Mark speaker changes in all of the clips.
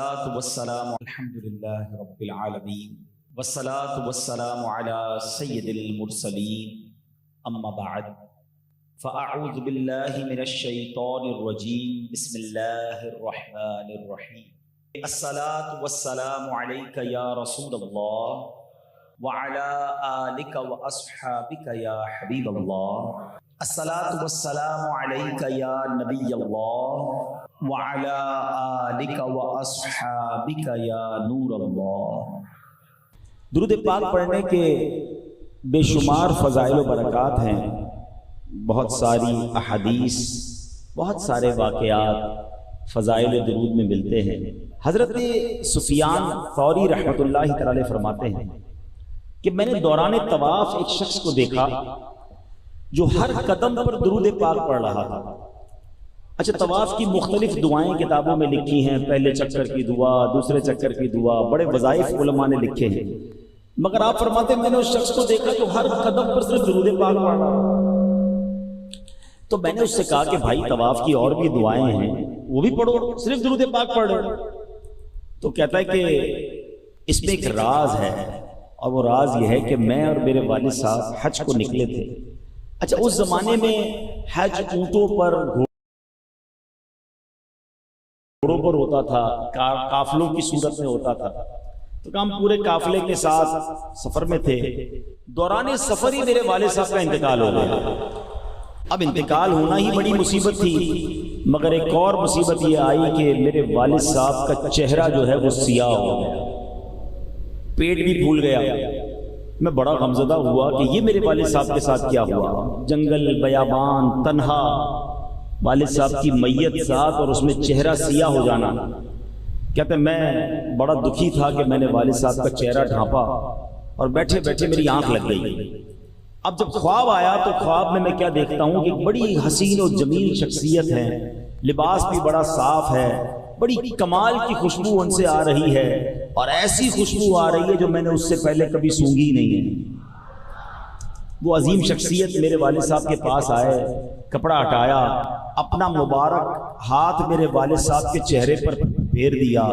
Speaker 1: والسلام الحمد لله رب العالمين والصلاة والسلام على سيد المرسلين أما بعد فأعوذ بالله من الشيطان الرجيم بسم الله الرحمن الرحيم الصلاة والسلام عليك يا رسول الله وعلى آلك وأصحابك يا حبيب الله الصلاة والسلام عليك يا نبي الله وعلى آلك وأصحابك يا نور اللہ۔
Speaker 2: درود پاک پڑھنے کے بے شمار فضائل و برکات ہیں، بہت ساری احادیث، بہت سارے واقعات فضائل درود میں ملتے ہیں۔ حضرت سفیان ثوری رحمۃ اللہ تعالی فرماتے ہیں کہ میں نے دوران طواف ایک شخص کو دیکھا جو ہر قدم پر درود پاک پڑھ رہا تھا۔ اچھا، طواف کی مختلف دعائیں کتابوں میں لکھی ہیں، پہلے چکر کی دعا، دوسرے چکر کی دعا، بڑے وظائف علماء نے لکھے ہیں، مگر آپ فرماتے ہیں میں نے اس شخص کو دیکھا جو ہر قدم پر صرف درود پاک پڑھ رہا۔ تو میں نے اس سے کہا کہ بھائی طواف کی اور بھی دعائیں ہیں، وہ بھی پڑھو، صرف درود پاک پڑھ رہے۔ تو کہتا ہے کہ اس میں ایک راز ہے، اور وہ راز یہ ہے کہ میں اور میرے والد صاحب حج کو نکلے تھے۔ اچھا، اس زمانے میں حج اونٹوں پر گھوڑوں پر ہوتا تھا، قافلوں کی صورت میں ہوتا تھا، تو ہم پورے قافلے کے ساتھ سفر میں تھے۔ دوران سفر ہی میرے والد صاحب کا انتقال ہو گیا۔ اب انتقال ہونا ہی بڑی مصیبت تھی، مگر ایک اور مصیبت یہ آئی کہ میرے والد صاحب کا چہرہ جو ہے وہ سیاہ ہو گیا، پیٹ بھی پھول گیا۔ میں بڑا غمزدہ ہوا کہ یہ میرے والد صاحب کے ساتھ کیا ہوا۔ جنگل، بیابان، تنہا، والد صاحب کی میت ساتھ اور اس میں چہرہ سیاہ ہو جانا۔ کہتے ہیں میں بڑا دکھی تھا کہ میں نے والد صاحب کا چہرہ ڈھانپا اور بیٹھے بیٹھے میری آنکھ لگ گئی۔ اب جب خواب آیا تو خواب میں کیا دیکھتا ہوں کہ بڑی حسین و جمیل شخصیت ہے، لباس بھی بڑا صاف ہے، بڑی کمال کی خوشبو ان سے آ رہی ہے، اور ایسی خوشبو آ رہی ہے جو میں نے اس سے پہلے کبھی سونگھی نہیں ہے۔ وہ عظیم شخصیت میرے والد صاحب کے پاس آئے، کپڑا ہٹایا، اپنا مبارک ہاتھ میرے والد صاحب کے چہرے پر پھیر دیا۔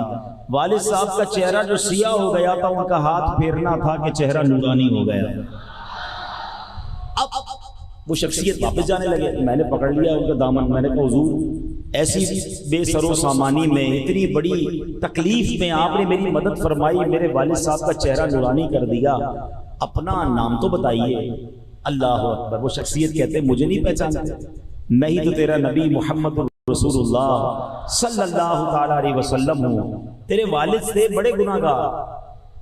Speaker 2: والد صاحب کا چہرہ جو سیاہ ہو گیا تھا، ان کا ہاتھ پھیرنا تھا کہ چہرہ نورانی ہو گیا۔ اب وہ شخصیت واپس جانے لگے، میں نے پکڑ لیا ان کا دامن، میں نے کہا حضور ایسی بے سر و سامانی میں، اتنی بڑی تکلیف میں آپ نے میری مدد فرمائی، میرے والد صاحب کا چہرہ نورانی کر دیا، اپنا نام تو بتائیے۔ اللہ اکبر۔ وہ شخصیت کہتے ہیں مجھے نہیں پہچانتے، میں ہی تو تیرا نبی محمد رسول اللہ صلی اللہ تعالی علیہ وسلم ہوں، تیرے والد سے بڑے گناہگار،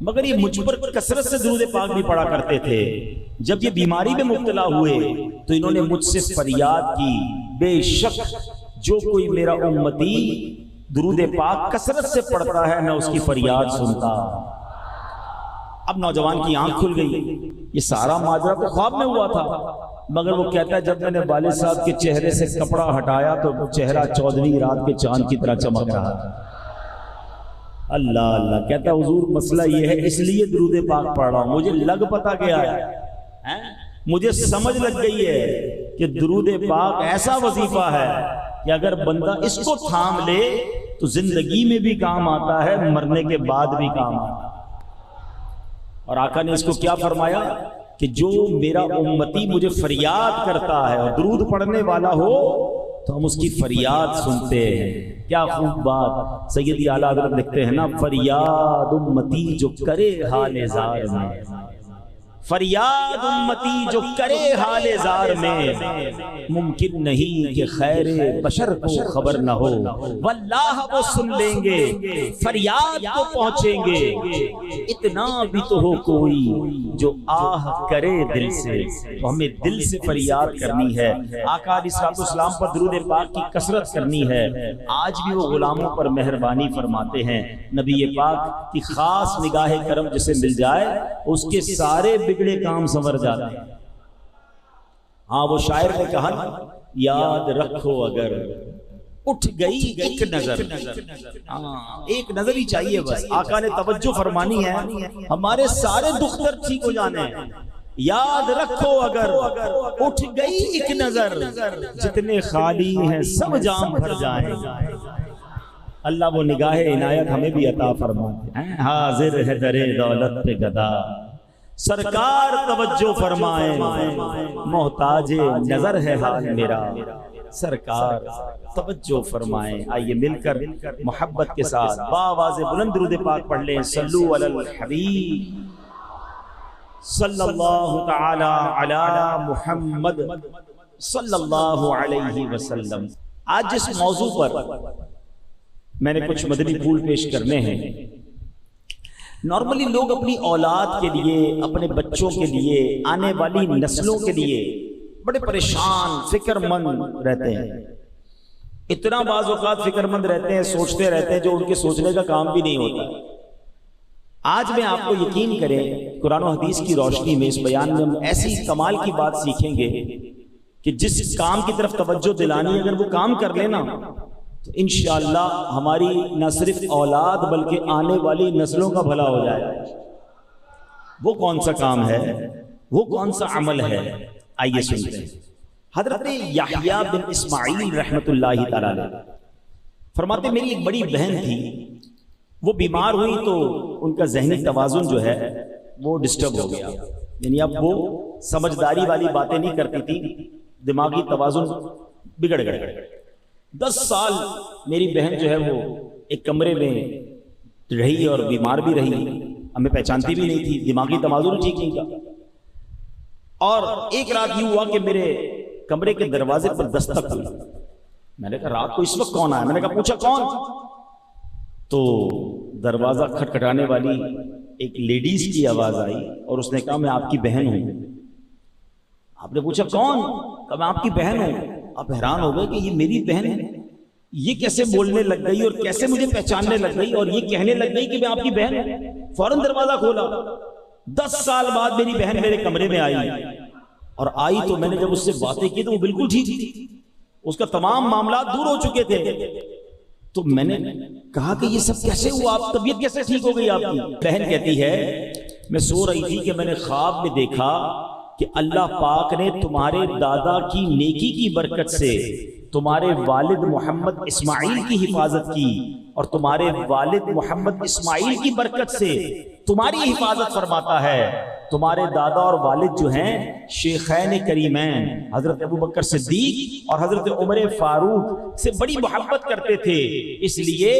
Speaker 2: مگر یہ مجھ پر کثرت سے درود پاک بھی پڑھا کرتے تھے۔ جب یہ بیماری میں مبتلا ہوئے تو انہوں نے مجھ سے فریاد کی، بے شک جو کوئی میرا امتی درود پاک کثرت سے پڑھتا ہے میں اس کی فریاد سنتا۔ اب نوجوان کی آنکھ کھل گئی، یہ سارا ماجرا تو خواب میں ہوا تھا، مگر وہ کہتا ہے جب میں نے والد صاحب کے چہرے سے کپڑا ہٹایا تو چہرہ 14ویں رات کے چاند کی طرح چمک رہا تھا۔ اللہ اللہ۔ کہتا ہے حضور مسئلہ یہ ہے، اس لیے درود پاک پڑھ رہا ہوں، مجھے لگ پتا گیا ہے، مجھے سمجھ لگ گئی ہے کہ درود پاک ایسا وظیفہ ہے کہ اگر بندہ اس کو تھام لے تو زندگی میں بھی کام آتا ہے، مرنے کے بعد بھی کام آتا ہے۔ اور آقا نے اس کو کیا فرمایا کہ جو میرا امتی مجھے فریاد کرتا ہے اور درود پڑھنے والا ہو تو ہم اس کی فریاد سنتے ہیں۔ کیا خوب بات سیدی اعلیٰ حضرت لکھتے ہیں نا، فریاد امتی جو کرے حال زار میں، فریاد امتی جو کرے حال زار میں، ممکن نہیں کہ خیر بشر کو خبر نہ ہو، واللہ وہ سن لیں گے، فریاد کو پہنچیں گے، اتنا بھی تو ہو کوئی جو آہ کرے دل سے۔ تو ہمیں دل سے فریاد کرنی ہے، آقا علیہ السلام پر درود پاک کی کثرت کرنی ہے۔ آج بھی وہ غلاموں پر مہربانی فرماتے ہیں، نبی پاک کی خاص نگاہ کرم جسے مل جائے اس کے سارے بگڑے کام سنور جاتے ہیں۔ ہاں وہ شاعر نے کہا یاد رکھو اگر اٹھ گئی ایک نظر، ایک نظر ہی چاہیے بس۔ آقا نے توجہ فرمانی ہے، ہمارے سارے دختر ٹھیک ہو جانے ہیں۔ یاد رکھو اگر اٹھ گئی ایک نظر، جتنے خالی ہیں سب جام بھر جائیں۔ اللہ وہ نگاہ عنایت ہمیں بھی عطا فرمائے. حاضر ہے در دولت پہ گدا سرکار توجہ فرمائے, محتاج نظر ہے حال میرا سرکار توجہ فرمائیں. آئیے مل کر محبت کے ساتھ باواز بلند درود پاک پڑھ لیں. صلو علی الحبیب صلی اللہ تعالی علی محمد صلی اللہ علیہ وسلم. آج جس موضوع پر میں نے کچھ مدنی پھول پیش کرنے ہیں, نارملی لوگ اپنی اولاد کے لیے, اپنے بچوں کے لیے, آنے والی نسلوں کے لیے بڑے پریشان فکر مند رہتے ہیں. اتنا بعض اوقات فکر مند رہتے ہیں, سوچتے رہتے ہیں جو ان کے سوچنے کا کام بھی نہیں ہوتا. آج میں آپ کو یقین کریں قرآن و حدیث کی روشنی میں اس بیان میں ہم ایسی کمال کی بات سیکھیں گے کہ جس کام کی طرف توجہ دلانی ہے اگر وہ کام کر لینا تو انشاءاللہ ہماری نہ صرف اولاد بلکہ آنے والی نسلوں کا بھلا ہو جائے. وہ کون سا کام ہے, وہ کون سا عمل ہے؟ آئیے سنتے ہیں. حضرت یحییٰ بن اسماعیل رحمت اللہ تعالی علیہ فرماتے میری ایک بڑی بہن تھی, وہ بیمار ہوئی تو ان کا ذہنی توازن جو ہے وہ ڈسٹرب ہو گیا. یعنی اب وہ سمجھداری والی باتیں نہیں کرتی تھی, دماغی توازن بگڑ گئے. 10 سال میری بہن جو ہے وہ ایک کمرے میں رہی اور بیمار بھی رہی, ہمیں پہچانتی بھی نہیں تھی, دماغی توازن ٹھیک نہیں تھا. اور ایک رات یوں ہوا کہ میرے کمرے کے دروازے پر دستک ہوئی. میں نے کہا رات کو اس وقت کون آیا؟ میں نے کہا پوچھا کون؟ تو دروازہ کھٹکھٹانے والی ایک لیڈیز کی آواز آئی اور اس نے کہا میں آپ کی بہن ہوں. آپ نے پوچھا کون؟ کہا میں آپ کی بہن ہوں. آپ حیران ہو گئے کہ یہ میری بہن ہے, یہ کیسے بولنے لگ گئی اور کیسے مجھے پہچاننے لگ گئی اور یہ کہنے لگ گئی کہ میں آپ کی بہن ہوں. فوراً دروازہ کھولا. 10 سال بعد میری بہن میرے کمرے میں آئی, اور آئی تو میں نے جب اس سے باتیں کی تو وہ بالکل ٹھیک تھی, اس کا تمام معاملات دور ہو چکے تھے. تو میں نے کہا کہ یہ سب کیسے ہوا, آپ طبیعت کیسے ٹھیک ہو گئی آپ کی؟ بہن کہتی ہے میں سو رہی تھی کہ میں نے خواب میں دیکھا کہ اللہ پاک نے تمہارے دادا کی نیکی کی برکت سے تمہارے والد محمد اسماعیل کی حفاظت کی, اور تمہارے والد محمد اسماعیل کی برکت سے تمہاری حفاظت فرماتا ہے. تمہارے دادا اور والد جو ہیں شیخین کریمین حضرت ابوبکر صدیق اور حضرت عمر فاروق سے بڑی محبت کرتے تھے, اس لیے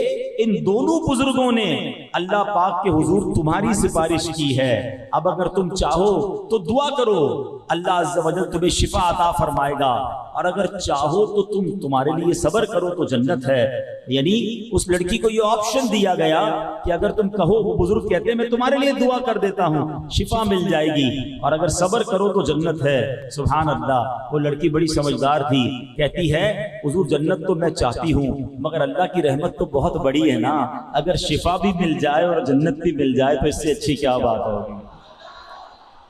Speaker 2: ان دونوں بزرگوں نے اللہ پاک کے حضور تمہاری سفارش کی ہے. اب اگر تم چاہو تو دعا کرو, اللہ عز و جل تمہیں شفا عطا فرمائے گا, اور اگر چاہو تو تمہارے لیے صبر کرو تو جنت ہے. یعنی اس لڑکی کو یہ آپشن دیا گیا کہ اگر تم کہو, وہ بزرگ کہتے ہیں میں تمہارے لیے دعا کر دیتا ہوں, شفا مل جائے گی, اور اگر صبر کرو تو جنت ہے. سبحان اللہ. وہ لڑکی بڑی سمجھدار تھی, کہتی ہے حضور جنت تو میں چاہتی ہوں مگر اللہ کی رحمت تو بہت بڑی ہے نا, اگر شفا بھی مل جائے اور جنت بھی مل جائے تو اس سے اچھی کیا بات ہوگی.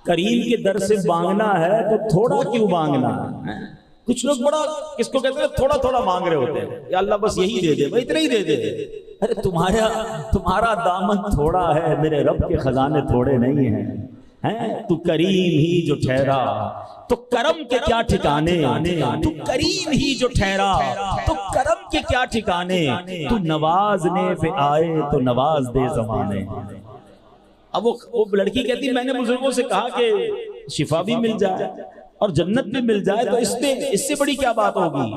Speaker 2: کریم کے در سے مانگنا ہے تو تھوڑا کیوں مانگنا ہے؟ کچھ لوگ بڑا کس کو کہتے ہیں تھوڑا تھوڑا مانگ رہے ہوتے ہیں, یا اللہ بس یہی دے دے, بھائی اتنا ہی دے دے. ارے تمہارا دامن تھوڑا ہے, میرے رب کے خزانے تھوڑے نہیں ہیں. تو کریم ہی جو ٹھہرا تو کرم کے کیا ٹھکانے, تو کریم ہی جو ٹھہرا تو کرم کے کیا ٹھکانے, تو نوازنے پہ آئے تو نواز دے زمانے. اب وہ لڑکی کہتی میں نے بزرگوں سے کہا کہ شفا بھی مل جائے اور جنت بھی مل جائے تو اس سے بڑی کیا بات ہوگی.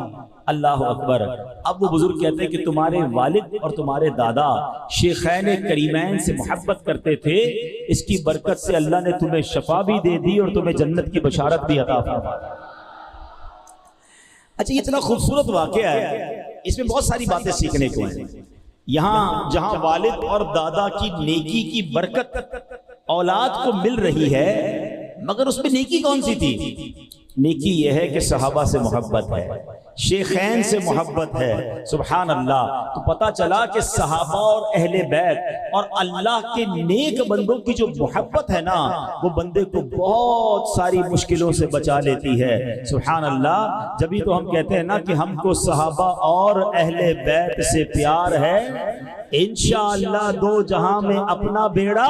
Speaker 2: اللہ اکبر. اب وہ بزرگ کہتے ہیں کہ تمہارے والد اور تمہارے دادا شیخین کریمین سے محبت کرتے تھے, اس کی برکت سے اللہ نے تمہیں شفا بھی دے دی اور تمہیں جنت کی بشارت بھی عطا فرمائی. اچھا یہ اتنا خوبصورت واقعہ ہے, اس میں بہت ساری باتیں سیکھنے کو ہیں. یہاں جہاں والد اور دادا کی نیکی کی برکت اولاد کو مل رہی ہے, مگر اس میں نیکی کون سی تھی؟ نیکی یہ ہے کہ صحابہ سے محبت ہے, شیخین سے محبت ہے. سبحان اللہ. تو پتا چلا کہ صحابہ اور اہل بیت اور اللہ کے نیک بندوں کی جو محبت ہے نا, وہ بندے کو بہت ساری مشکلوں سے بچا لیتی ہے. سبحان اللہ. جبھی تو ہم کہتے ہیں نا کہ ہم کو صحابہ اور اہل بیت سے پیار ہے, انشاءاللہ دو جہاں میں اپنا بیڑا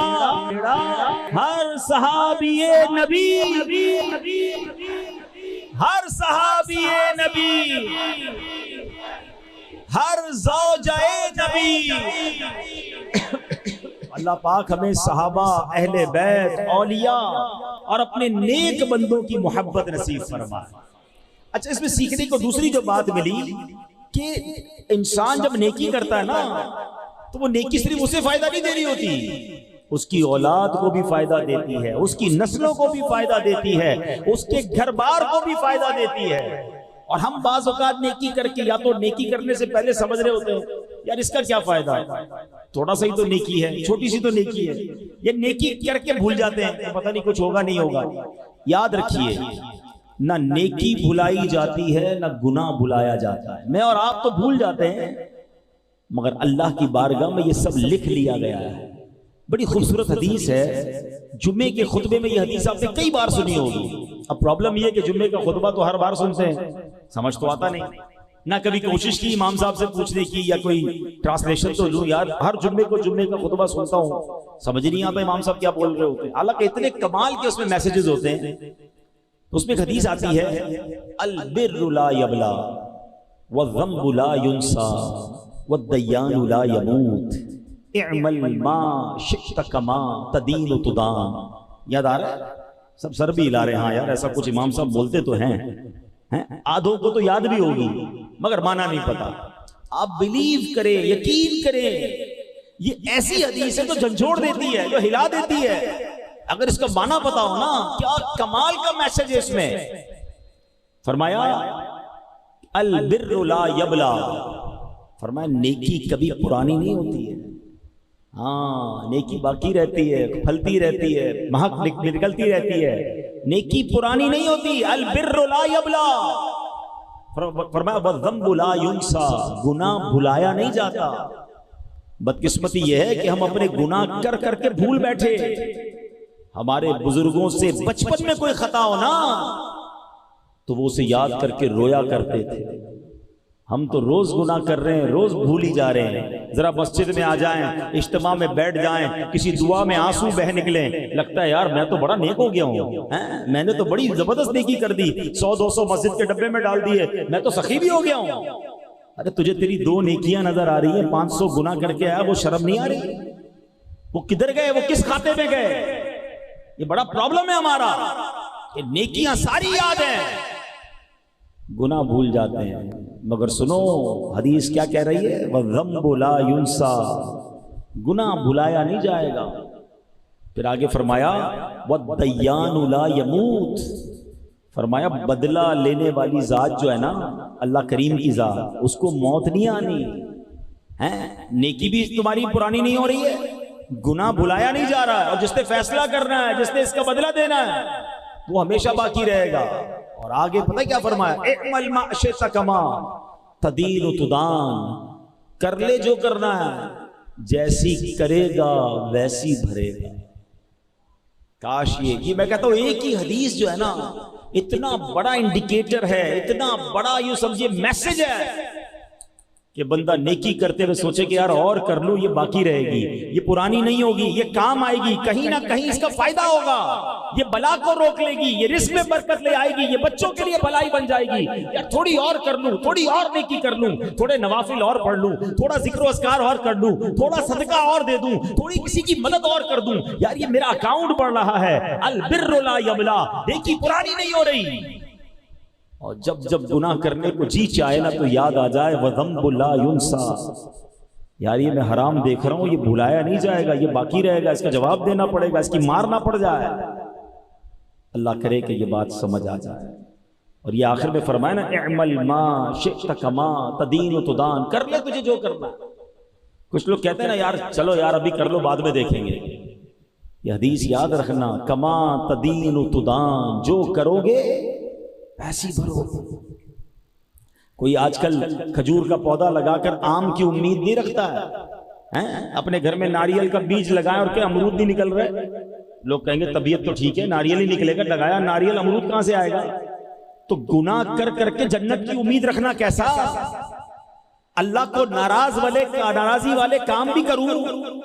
Speaker 2: ہر صحابی نبی, ہر صحابی نبی ہر زوجہ نبی. اللہ پاک ہمیں صحابہ، اہل بیت، اولیاء اور اپنے نیک بندوں کی محبت نصیب فرمائے. اچھا، اس میں سیکھنے کو دوسری جو بات ملی کہ انسان جب نیکی کرتا ہے نا تو وہ نیکی صرف اسے فائدہ نہیں دے رہی ہوتی، اس کی اولاد کو بھی فائدہ دیتی ہے، اس کی نسلوں کو بھی فائدہ دیتی ہے، اس کے گھر بار کو بھی فائدہ دیتی ہے. اور ہم بعض اوقات نیکی کر کے یا تو نیکی کرنے سے پہلے سمجھ رہے ہوتے ہیں یار اس کا کیا فائدہ ہے، تھوڑا سا ہی تو نیکی ہے، چھوٹی سی تو نیکی ہے، یہ نیکی کر کے بھول جاتے ہیں، پتہ نہیں کچھ ہوگا نہیں ہوگا. یاد رکھیے، نہ نیکی بھلائی جاتی ہے نہ گناہ بھلایا جاتا ہے. میں اور آپ تو بھول جاتے ہیں، مگر اللہ کی بارگاہ میں یہ سب لکھ لیا گیا ہے. بڑی خوبصورت حدیث ہے، جمعے کے خطبے میں یہ حدیث آپ نے کئی بار سنی ہوگی. اب پرابلم یہ ہے کہ جمعے کا خطبہ تو ہر بار سنتے ہیں، سمجھ تو آتا نہیں، نہ کبھی کوشش کی امام صاحب سے پوچھنے کی یا کوئی ٹرانسلیشن تو لوں. یار ہر جمعے کو جمعے کا خطبہ سنتا ہوں، سمجھ نہیں آتا امام صاحب کیا بول رہے ہوتے ہیں، حالانکہ اتنے کمال کے اس میں میسیجز ہوتے ہیں. اس میں ایک حدیث آتی ہے، البر لا یبلا والذنب لا ینسا والدیان لا یموت اعمل ما شئت کما تدین تدان. یاد آ رہا ہے؟ سب سر بھی ہلا رہے ہیں. ہاں یار ایسا کچھ امام صاحب بولتے تو ہیں، آدھوں کو تو یاد بھی ہوگی مگر مانا نہیں پتا. آپ بلیو کریں، یقین کریں، یہ ایسی حدیث ہے جو جھنجھوڑ دیتی ہے، جو ہلا دیتی ہے. اگر اس کا معنی پتا ہو نا، کیا کمال کا میسج ہے اس میں. فرمایا البر لا یبلا، فرمایا نیکی کبھی پرانی نہیں ہوتی ہے. ہاں نیکی باقی رہتی ہے، پھلتی رہتی ہے، مہک نکلتی رہتی ہے، نیکی پرانی نہیں ہوتی. البر لا یبلا، فرمایا والذنب لا ینسا، گناہ بھلایا نہیں جاتا. بدقسمتی یہ ہے کہ ہم اپنے گناہ کر کر کے بھول بیٹھے. ہمارے بزرگوں سے بچپن میں کوئی خطا ہو نا تو وہ اسے یاد کر کے رویا کرتے تھے. ہم تو روز گناہ کر رہے ہیں، روز بھول ہی جا رہے ہیں. ذرا مسجد میں آ جائیں، اجتماع میں بیٹھ جائیں، کسی دعا میں آنسو بہ نکلیں، لگتا ہے یار میں تو بڑا نیک ہو گیا ہوں، میں نے تو بڑی زبردست نیکی کر دی، 100-200 مسجد کے ڈبے میں ڈال دیے، میں تو سخی بھی ہو گیا ہوں. ارے تجھے تیری 2 نیکیاں نظر آ رہی ہیں، 500 گناہ کر کے آیا، وہ شرم نہیں آ رہی؟ وہ کدھر گئے؟ وہ کس کھاتے میں گئے؟ یہ بڑا پرابلم ہے ہمارا کہ نیکیاں ساری یاد ہیں، گناہ بھول جاتے ہیں. مگر سنو حدیث کیا کہہ رہی ہے، وَالذَّنبُ لَا يُنسَى، گناہ بھلایا نہیں جائے گا. پھر آگے فرمایا وَالدَّيَّانُ لَا يَمُوتُ، فرمایا بدلہ لینے والی ذات جو ہے نا، اللہ کریم کی ذات، اس کو موت نہیں آنی ہے. نیکی بھی تمہاری پرانی نہیں ہو رہی ہے، گناہ بھلایا نہیں جا رہا ہے، اور جس نے فیصلہ کرنا ہے، جس نے اس کا بدلہ دینا ہے، وہ ہمیشہ باقی رہے گا. اور آگے پتہ کیا فرمایا، اعمل ما شئت کما تدین تدان، کر لے جو کرنا ہے، جیسی کرے گا ویسی بھرے گا. کاش یہ میں کہتا ہوں ایک ہی حدیث جو ہے نا اتنا بڑا انڈیکیٹر ہے، اتنا بڑا یوں سمجھے میسج ہے کہ بندہ نیکی کرتے ہوئے سوچے کہ یار اور کر لوں، یہ باقی رہے گی، یہ پرانی نہیں ہوگی، یہ کام آئے گی، کہیں نہ کہیں اس کا فائدہ ہوگا، یہ بلا کو روک لے گی، یہ رزق میں برکت لے آئے گی، یہ بچوں کے لیے بھلائی بن جائے گی. یار تھوڑی اور کر لوں، تھوڑی اور نیکی کر لوں، تھوڑے نوافل اور پڑھ لوں، تھوڑا ذکر و اذکار اور کر لوں، تھوڑا صدقہ اور دے دوں، تھوڑی کسی کی مدد اور کر دوں، یار یہ میرا اکاؤنٹ بڑھ رہا ہے. البر لا یبلا، نیکی پرانی نہیں ہو رہی. اور جب جب گناہ کرنے کو جی چاہے نا تو یاد آ جائے وَذَنبُ لَا يُنسَى، یار یہ میں حرام دیکھ رہا ہوں، یہ بھلایا نہیں جائے گا، یہ باقی رہے گا، اس کا جواب دینا پڑے گا، اس کی مار نہ پڑ جائے. اللہ کرے کہ یہ بات سمجھ آ جائے. اور یہ آخر میں فرمایا نا اعمل ما شئت کما تدین تدان، کر لے تجھے جو کرنا. کچھ لوگ کہتے ہیں نا یار چلو یار ابھی کر لو بعد میں دیکھیں گے. یہ حدیث یاد رکھنا، کما تدین تدان، جو کرو گے ایسی بھرو. کوئی آج کل کھجور کا پودا لگا کر آم کی امید نہیں رکھتا ہے، اپنے گھر میں ناریل کا بیج لگائیں اور کیا امرود نہیں نکل رہے. لوگ کہیں گے طبیعت تو ٹھیک ہے، ناریل ہی نکلے گا، لگایا ناریل، امرود کہاں سے آئے گا؟ تو گناہ کر کر کے جنت کی امید رکھنا کیسا؟ اللہ کو ناراضی والے کام بھی کروں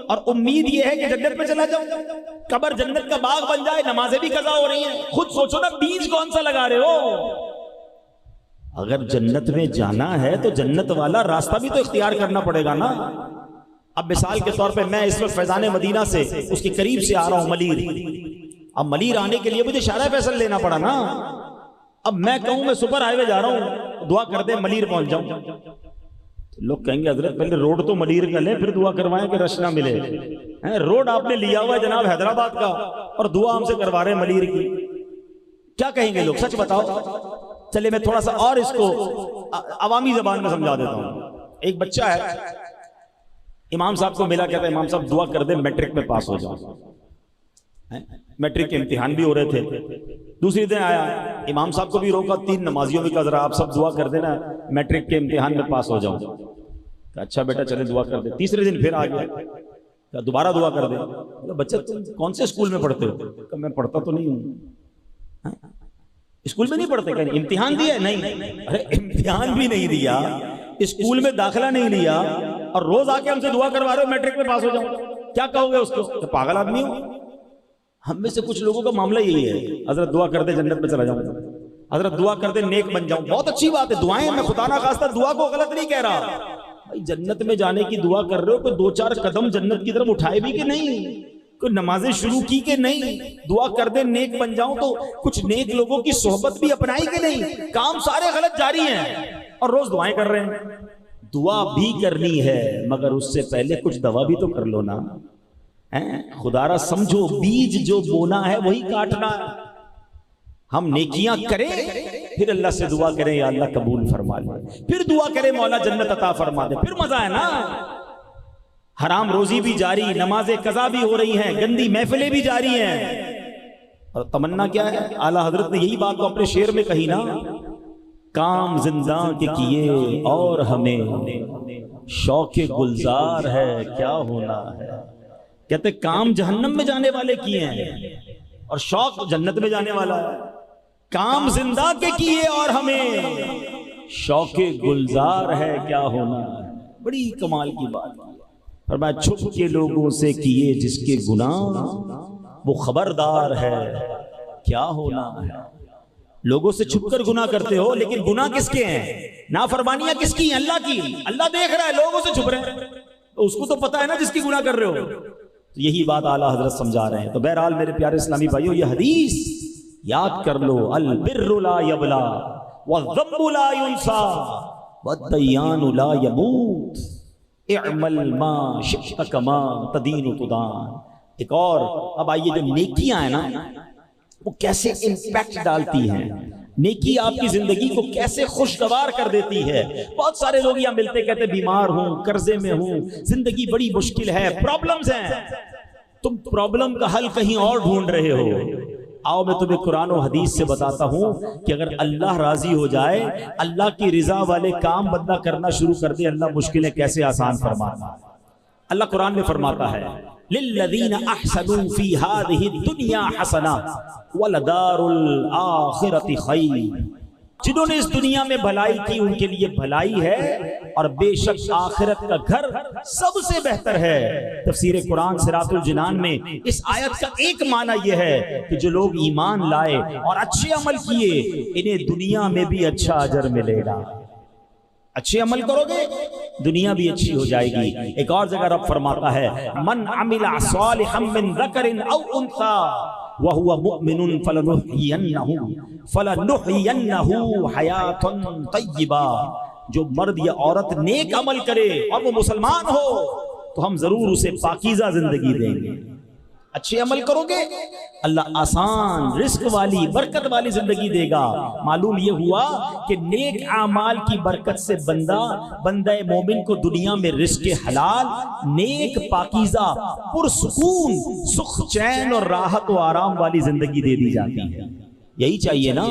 Speaker 2: اور امید یہ ہے کہ جنت میں چلا جاؤں، قبر جنت کا باغ بن جائے، نمازیں بھی قضا ہو رہی ہیں. خود سوچو نا بیج کون سا لگا رہے ہو. اگر جنت میں جانا ہے تو جنت والا راستہ بھی تو اختیار کرنا پڑے گا نا. اب مثال کے طور پہ میں اس وقت فیضان مدینہ سے اس کے قریب سے آ رہا ہوں ملیر. اب ملیر آنے کے لیے مجھے شارع فیصل لینا پڑا نا. اب میں کہوں میں سپر ہائی وے جا رہا ہوں, دعا کر دے ملیر پہنچ جاؤں, لوگ کہیں گے حضرت پہلے روڈ تو ملیر کا لیں پھر دعا کروائیں کہ رش نہ ملے. روڈ آپ نے لیا ہوا ہے جناب حیدرآباد کا اور دعا ہم سے کروا رہے ہیں ملیر کی. کیا کہیں گے لوگ, سچ بتاؤ. چلے میں تھوڑا سا اور اس کو عوامی زبان میں سمجھا دیتا ہوں. ایک بچہ ہے, امام صاحب کو ملا, کہتا ہے امام صاحب دعا کر دیں میٹرک میں پاس ہو جاؤ. میٹرک کے امتحان بھی ہو رہے تھے. دوسری دن آیا, امام صاحب کو بھی روکا, 3 نمازیوں بھی کہا ذرا آپ سب دعا کر دینا میٹرک کے امتحان میں پاس ہو جاؤں. اچھا بیٹا چلے دعا کر دے. تیسرے دن پھر آ گیا, دوبارہ دعا کر دے. بچہ تم کون سے اسکول میں پڑھتے ہو؟ میں پڑھتا تو نہیں ہوں. اسکول میں نہیں پڑھتے؟ کہ امتحان دیا؟ نہیں. ارے امتحان بھی نہیں دیا, اسکول میں داخلہ نہیں لیا, اور روز آ کے ہم سے دعا کروا رہے ہو میٹرک میں پاس ہو جاؤں. کیا کہو گے اس کو؟ کہ پاگل آدمی ہو. ہم میں سے کچھ لوگوں کا معاملہ یہی ہے, حضرت دعا کر دے جنت میں چلا جاؤں, حضرت دعا کر دے نیک بن جاؤں. بہت اچھی بات ہے دعائیں, میں خدا نہ خواستہ دعا کو غلط نہیں کہہ رہا. بھائی جنت میں جانے کی دعا کر رہے ہو, کوئی 2-4 قدم جنت کی طرف اٹھائے بھی کہ نہیں, کوئی نمازیں شروع کی کہ نہیں, دعا کر دے نیک بن جاؤں تو کچھ نیک لوگوں کی صحبت بھی اپنائی کہ نہیں. کام سارے غلط جاری ہیں اور روز دعائیں کر رہے ہیں. دعا بھی کرنی ہے مگر اس سے پہلے کچھ دوا بھی تو کر لو نا. خدا را سمجھو بیج جو بونا ہے وہی کاٹنا ہے. ہم نیکیاں کریں پھر اللہ سے دعا کریں یا اللہ قبول فرما لے, پھر دعا کریں مولا جنت عطا فرما دے, پھر مزہ ہے نا. حرام روزی بھی جاری, نماز قضا بھی ہو رہی ہیں, گندی محفلیں بھی جاری ہیں, اور تمنا کیا ہے؟ اعلیٰ حضرت نے یہی بات تو اپنے شعر میں کہی نا, کام زندہ کے کیے اور ہمیں شوق گلزار ہے کیا ہونا ہے. کہتے کام جہنم میں جانے والے کیے ہیں اور شوق جنت میں جانے والا ہے. کام زندہ کے کیے اور ہمیں شوق گلزار ہے کیا ہونا ہے. بڑی کمال کی بات. فرمایا چھپ کے لوگوں سے کیے جس کے گناہ وہ خبردار ہے کیا ہونا ہے. لوگوں سے چھپ کر گناہ کرتے ہو لیکن گناہ کس کے ہیں؟ نافرمانیاں کس کی ہیں؟ اللہ کی. اللہ دیکھ رہا ہے, لوگوں سے چھپ رہے ہیں, تو اس کو تو پتا ہے نا جس کی گناہ کر رہے ہو. یہی بات اعلیٰ حضرت سمجھا رہے ہیں. تو بہرحال میرے پیارے اسلامی بھائیو, یہ حدیث یاد کر لو, البر لا یبلا والذنب لا ینسا والدیان لا یموت اعمل ما شئت کما تدین تدان. ایک اور اب آئیے, جو نیکیاں ہیں نا وہ کیسے امپیکٹ ڈالتی ہیں, نیکی آپ کی زندگی کو کیسے خوشگوار کر دیتی ہے. بہت سارے لوگ یہاں ملتے کہتے بیمار ہوں, قرضے میں ہوں, زندگی بڑی مشکل ہے, پرابلمز ہیں. تم پرابلم کا حل کہیں اور ڈھونڈ رہے ہو. آؤ میں تمہیں قرآن و حدیث سے بتاتا ہوں کہ اگر اللہ راضی ہو جائے, اللہ کی رضا والے کام بندہ کرنا شروع کر دے, اللہ مشکلیں کیسے آسان فرماتا. اللہ قرآن میں فرماتا ہے للذین احسنوا فی هذه الدنیا حسنہ ولدار الآخرۃ خیر. جنہوں نے اس دنیا میں بھلائی کی ان کے لیے بھلائی ہے, اور بے شک آخرت کا گھر سب سے بہتر ہے. تفسیر قرآن صراط الجنان میں اس آیت کا ایک معنی یہ ہے کہ جو لوگ ایمان لائے اور اچھے عمل کیے انہیں دنیا میں بھی اچھا اجر ملے گا. اچھے عمل کرو گے دنیا بھی اچھی ہو جائے گی. ایک اور جگہ رب فرماتا ہے من عمل صالحا من ذکر او انثى وهو مؤمن فلنحيينه حیاۃ طیبہ. جو مرد یا عورت نیک عمل کرے اور وہ مسلمان ہو تو ہم ضرور اسے پاکیزہ زندگی دیں گے. اچھے عمل کرو گے اللہ آسان رزق والی برکت والی زندگی دے گا. معلوم یہ ہوا کہ نیک اعمال کی برکت سے بندہ مومن کو دنیا میں رزق حلال, نیک, پاکیزہ, پرسکون, سکھ, چین اور راحت و آرام والی زندگی دے دی جاتی ہے. یہی چاہیے نا,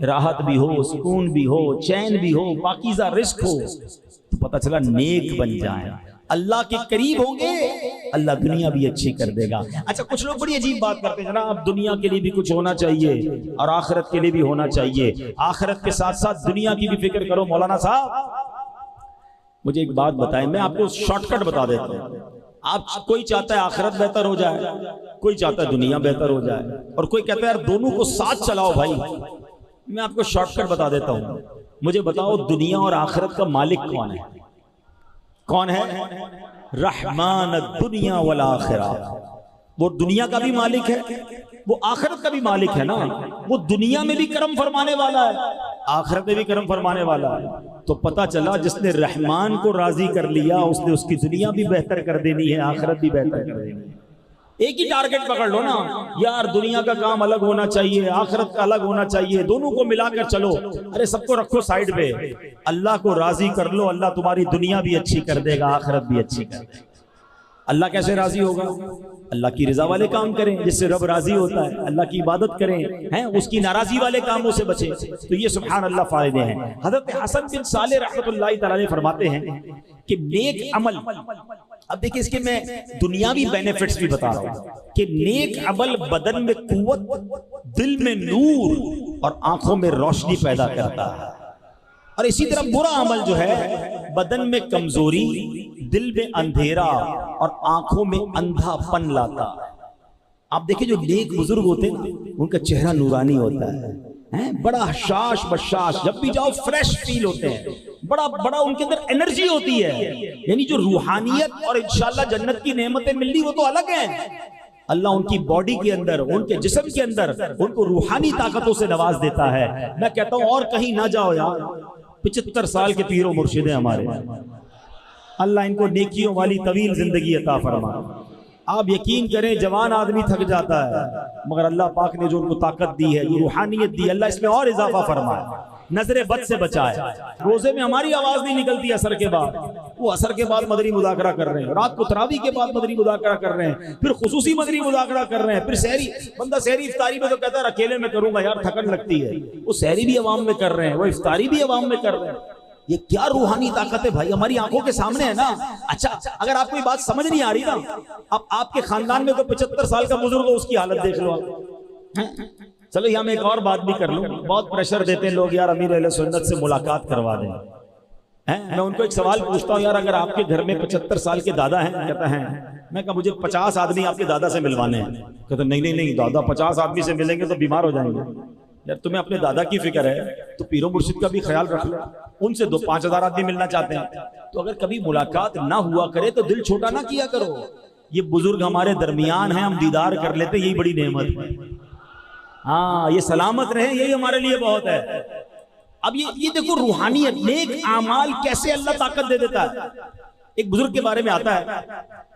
Speaker 2: راحت بھی ہو, سکون بھی ہو, چین بھی ہو, پاکیزہ رزق ہو, تو پتہ چلا نیک بن جائیں, اللہ کے قریب ہوں گے, اللہ دنیا بھی اچھی کر دے گا. اچھا کچھ لوگ بڑی عجیب بات کرتے ہیں جناب دنیا کے لیے بھی کچھ ہونا چاہیے اور آخرت کے لیے بھی ہونا چاہیے, آخرت کے ساتھ ساتھ دنیا کی بھی فکر کرو. مولانا صاحب مجھے ایک بات بتائیں, میں آپ کو شارٹ کٹ بتا دیتا ہوں. آپ کوئی چاہتا ہے آخرت بہتر ہو جائے, کوئی چاہتا ہے دنیا بہتر ہو جائے, اور کوئی کہتا ہے یار دونوں کو ساتھ چلاؤ. بھائی میں آپ کو شارٹ کٹ بتا دیتا ہوں. مجھے بتاؤ دنیا اور آخرت کا مالک کون ہے؟ کون ہے؟ رحمان الدنیا والآخرہ. وہ دنیا کا بھی مالک ہے، وہ آخرت کا بھی مالک ہے نا. وہ دنیا میں بھی کرم فرمانے والا ہے، آخرت میں بھی کرم فرمانے والا ہے. تو پتہ چلا جس نے رحمان کو راضی کر لیا اس نے اس کی دنیا بھی بہتر کر دینی ہے، آخرت بھی بہتر کر دینی ہے. ایک ہی ٹارگٹ پکڑ لو نا یار، دنیا کا کام الگ ہونا چاہیے، آخرت کا الگ ہونا چاہیے، دونوں کو ملا کر چلو. ارے سب کو رکھو سائیڈ پہ، اللہ کو راضی کر لو، اللہ تمہاری دنیا بھی اچھی کر دے گا، آخرت بھی اچھی کر دے گا. اللہ کیسے راضی ہوگا؟ اللہ کی رضا والے کام کریں جس سے رب راضی ہوتا ہے، اللہ کی عبادت کریں، ہیں اس کی ناراضی والے کاموں سے بچیں. تو یہ سبحان اللہ فائدے ہیں. حضرت حسن بن صالح رحمۃ اللہ تعالی فرماتے ہیں کہ نیک عمل، اب دیکھیں اس کے میں دنیاوی بینیفٹس بھی بتا رہا ہوں کہ نیک عمل بدن میں قوت، دل میں نور اور آنکھوں میں روشنی پیدا کرتا ہے. اور اسی طرح برا عمل جو ہے بدن میں کمزوری، دل میں اندھیرا اور آنکھوں میں اندھا پن لاتا ہے. آپ دیکھیں جو نیک بزرگ ہوتے ہیں ان کا چہرہ نورانی ہوتا ہے، بڑا شاش بشاش، جب بھی جاؤ فریش فیل ہوتے ہیں، بڑا ان کے اندر انرجی ہوتی ہے. یعنی جو روحانیت اور انشاءاللہ جنت کی نعمتیں ملنی وہ تو الگ ہیں. اللہ ان کی باڈی کے اندر، ان کے جسم کے اندر ان کو روحانی طاقتوں سے نواز دیتا ہے. میں کہتا ہوں اور کہیں نہ جاؤ یار، 75 سال کے پیر و مرشد ہیں ہمارے، اللہ ان کو نیکیوں والی طویل زندگی عطا فرمائے. آپ یقین کریں جوان آدمی تھک جاتا ہے مگر اللہ پاک نے جو ان کو طاقت دی ہے، یہ روحانیت دی، اللہ اس میں اور اضافہ فرمائے، نظر بد سے بچائے. روزے میں ہماری آواز نہیں نکلتی اثر کے بعد، وہ اثر کے بعد مدنی مذاکرہ کر رہے ہیں، رات کو تراویح کے بعد مدنی مذاکرہ کر رہے ہیں، پھر خصوصی مدنی مذاکرہ کر رہے ہیں، پھر سحری، بندہ سحری افطاری میں تو کہتا ہے اکیلے میں کروں گا یار تھکن لگتی ہے، وہ سحری بھی عوام میں کر رہے ہیں، وہ افطاری بھی عوام میں کر رہے ہیں. یہ کیا روحانی طاقت ہے بھائی، ہماری آنکھوں کے سامنے ہے نا. اچھا اگر آپ کو یہ بات سمجھ نہیں آ رہی نا، اب آپ کے خاندان میں کوئی 75 سال کا بزرگ ہو، اس کی حالت دیکھ لو آپ. چلو یہاں میں ایک اور بات بھی کر لوں. بہت پریشر دیتے ہیں لوگ یار امیر اہل سنت سے ملاقات کروا دیں. میں ان کو ایک سوال پوچھتا ہوں، یار اگر آپ کے گھر میں 75 سال کے دادا ہیں، کہتا ہے میں کہا مجھے 50 آدمی آپ کے دادا سے ملوانے ہیں. کہتا نہیں دادا 50 آدمی سے ملیں گے تو بیمار ہو جائیں گے. یار تمہیں اپنے دادا کی فکر ہے تو پیر و مرشد کا بھی خیال رکھ لو. ان سے 5,000 آدمی ملنا چاہتے ہیں تو اگر کبھی ملاقات نہ ہوا کرے تو دل چھوٹا نہ کیا کرو. یہ بزرگ ہمارے درمیان ہیں، ہم دیدار کر لیتے، یہی بڑی نعمت ہے. ہاں یہ سلامت رہیں یہی ہمارے لیے بہت ہے. اب یہ دیکھو روحانیت، نیک اعمال کیسے اللہ طاقت دے دیتا ہے. ایک بزرگ کے بارے میں آتا ہے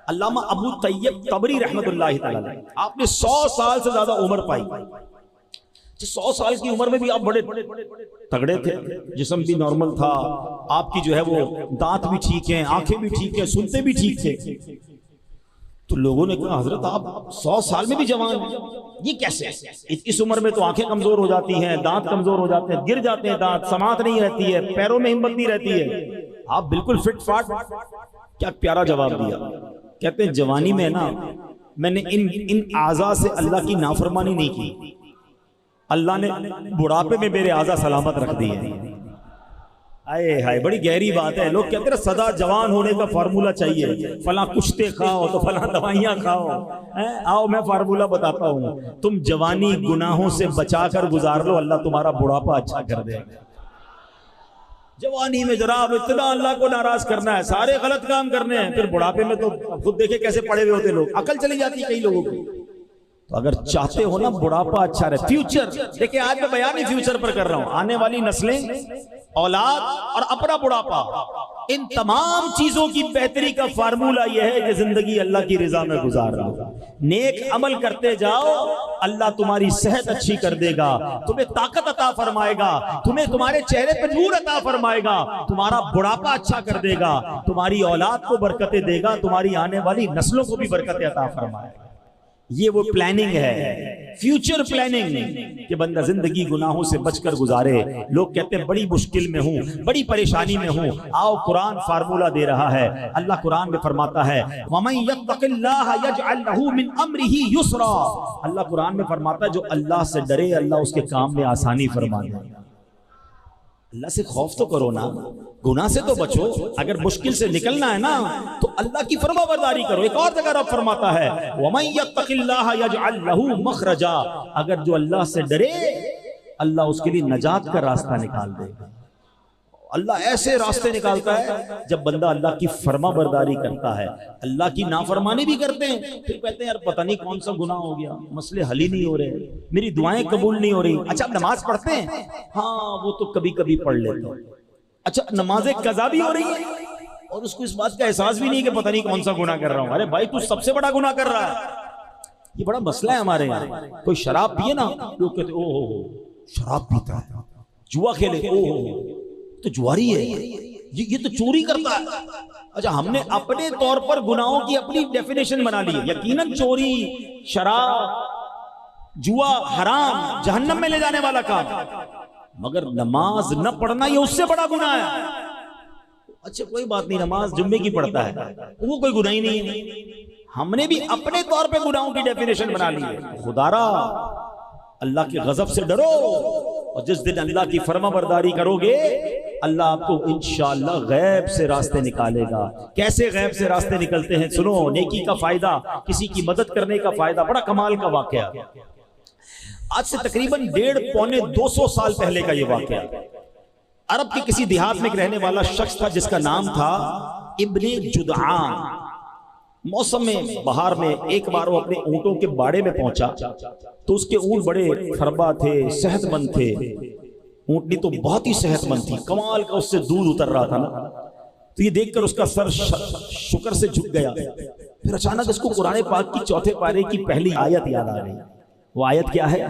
Speaker 2: علامہ ابو طیب طبری رحمت اللہ تعالی، آپ نے 100 سال سے زیادہ عمر پائی. 100 سال کی عمر میں بھی آپ بڑے تگڑے تھے، جسم بھی نارمل تھا، آپ کی جو ہے وہ دانت بھی ٹھیک ہیں، آنکھیں بھی ٹھیک ہیں، سنتے بھی ٹھیک تھے. تو لوگوں نے کہا حضرت آپ 100 سال میں بھی جوان ہیں، یہ کیسے؟ اس عمر میں تو آنکھیں کمزور ہو جاتی ہیں، دانت کمزور ہو جاتے ہیں، گر جاتے ہیں دانت، سماعت نہیں رہتی ہے، پیروں میں ہمت نہیں رہتی ہے، آپ بالکل فٹ فاٹ. کیا پیارا جواب دیا. کہتے ہیں جوانی میں نا میں نے ان اعضاء سے اللہ کی نافرمانی نہیں کی، اللہ نے بڑھاپے میں میرے اعضاء سلامت رکھ دیے. آئے ہائے بڑی گہری بات ہے. لوگ کہتے ہیں سدا جوان ہونے کا فارمولہ چاہیے، فلاں کشتے کھاؤ تو فلاں دوائیاں کھاؤ. آؤ میں فارمولہ بتاتا ہوں. تم جوانی گناہوں سے بچا کر گزار لو، اللہ تمہارا بڑھاپا اچھا کر دے گا. جوانی میں جناب اتنا اللہ کو ناراض کرنا ہے، سارے غلط کام کرنے ہیں، پھر بڑھاپے میں تو خود دیکھے کیسے پڑے ہوئے ہوتے لوگ، عقل چلی جاتی ہے کئی لوگوں کی. تو اگر چاہتے ہو نا بڑھاپا اچھا رہے، فیوچر دیکھیں آج میں بیان ہی فیوچر پر کر رہا ہوں، آنے والی نسلیں، اولاد اور اپنا بڑھاپا، ان تمام چیزوں کی بہتری کا فارمولہ یہ ہے کہ زندگی اللہ کی رضا میں گزار رہا ہو. نیک عمل کرتے جاؤ، اللہ تمہاری صحت اچھی کر دے گا، تمہیں طاقت عطا فرمائے گا، تمہیں تمہارے چہرے پہ نور عطا فرمائے گا، تمہارا بڑھاپا اچھا کر دے گا، تمہاری اولاد کو برکتیں دے گا، تمہاری آنے والی نسلوں کو بھی برکتیں عطا فرمائے گا. یہ وہ پلاننگ ہے، فیوچر پلاننگ، کہ بندہ زندگی گناہوں سے بچ کر گزارے. لوگ کہتے ہیں بڑی مشکل میں ہوں، بڑی پریشانی میں ہوں. آؤ قرآن فارمولہ دے رہا ہے. اللہ قرآن میں فرماتا ہے وَمَن يَتَّقِ اللَّهَ يَجْعَلْ لَهُ مِنْ أَمْرِهِ يُسْرًا. اللہ قرآن میں فرماتا ہے جو اللہ سے ڈرے اللہ اس کے کام میں آسانی فرما دے. اللہ سے خوف تو کرو نا، گناہ سے تو بچو. اگر مشکل سے نکلنا ہے نا تو اللہ کی فرما برداری کرو. ایک اور جگہ رب فرماتا ہے وَمَن يَتَّقِ اللَّهَ يَجْعَلْ لَهُ مَخْرَجًا. اگر جو اللہ سے ڈرے اللہ اس کے لیے نجات کا راستہ نکال دے گا. اللہ ایسے راستے نکالتا ہے جب بندہ اللہ کی فرما برداری کرتا ہے. اللہ کی نافرمانی بھی کرتے ہیں, پھر کہتے ہیں یار پتہ نہیں کون سا گناہ ہو گیا, مسئلے حل ہی نہیں ہو رہے, میری دعائیں قبول نہیں ہو رہی. اچھا آپ نماز پڑھتے ہیں؟ ہاں وہ تو کبھی کبھی پڑھ لیتے ہیں. اچھا نمازیں قضا بھی ہو رہی ہیں اور اس کو اس بات کا احساس بھی نہیں کہ پتہ نہیں کون سا گناہ کر رہا ہوں. ارے بھائی تو سب سے بڑا گناہ کر رہا ہے. یہ بڑا مسئلہ ہے ہمارے یہاں. کوئی شراب پیے نا, لوگ کہتے او ہو شراب پیتا ہے, جوا کھیلے او ہو تو جواری ہے, یہ تو چوری کرتا ہے. اچھا ہم نے اپنے طور پر گناہوں کی اپنی ڈیفینیشن بنا لی ہے. یقیناً چوری, شراب, جوا حرام, جہنم میں لے جانے والا کام, مگر نماز نہ پڑھنا یہ اس سے بڑا گناہ ہے. اچھا کوئی بات نہیں, نماز جمعے کی پڑھتا ہے وہ کوئی گناہ ہی نہیں ہے. ہم نے بھی اپنے طور پہ گناہوں کی ڈیفینیشن بنا لی ہے. خدارا اللہ کے غضب سے ڈرو, اور جس دن اللہ کی فرما برداری کرو گے اللہ آپ کو انشاءاللہ غیب سے راستے نکالے گا. کیسے غیب سے راستے نکلتے ہیں سنو. نیکی کا فائدہ, کسی کی مدد کرنے کا فائدہ, بڑا کمال کا واقعہ. آج سے تقریباً 150-200 سال پہلے کا یہ واقعہ. عرب کے کسی دیہات میں ایک رہنے والا شخص تھا جس کا نام تھا ابن جدعان. موسم میں بہار میں ایک بار وہ اپنے اونٹوں کے باڑے میں پہنچا تو اس کے اونٹ بڑے فربا تھے, صحت مند تھے. اونٹنی تو بہت ہی صحت مند تھی, کمال کا اس سے دودھ اتر رہا تھا نا. تو یہ دیکھ کر اس کا سر شکر سے جھک گیا. پھر اچانک اس کو قرآن پاک کی 4 پارے کی پہلی آیت یاد آ گئی. وہ آیت کیا ہے؟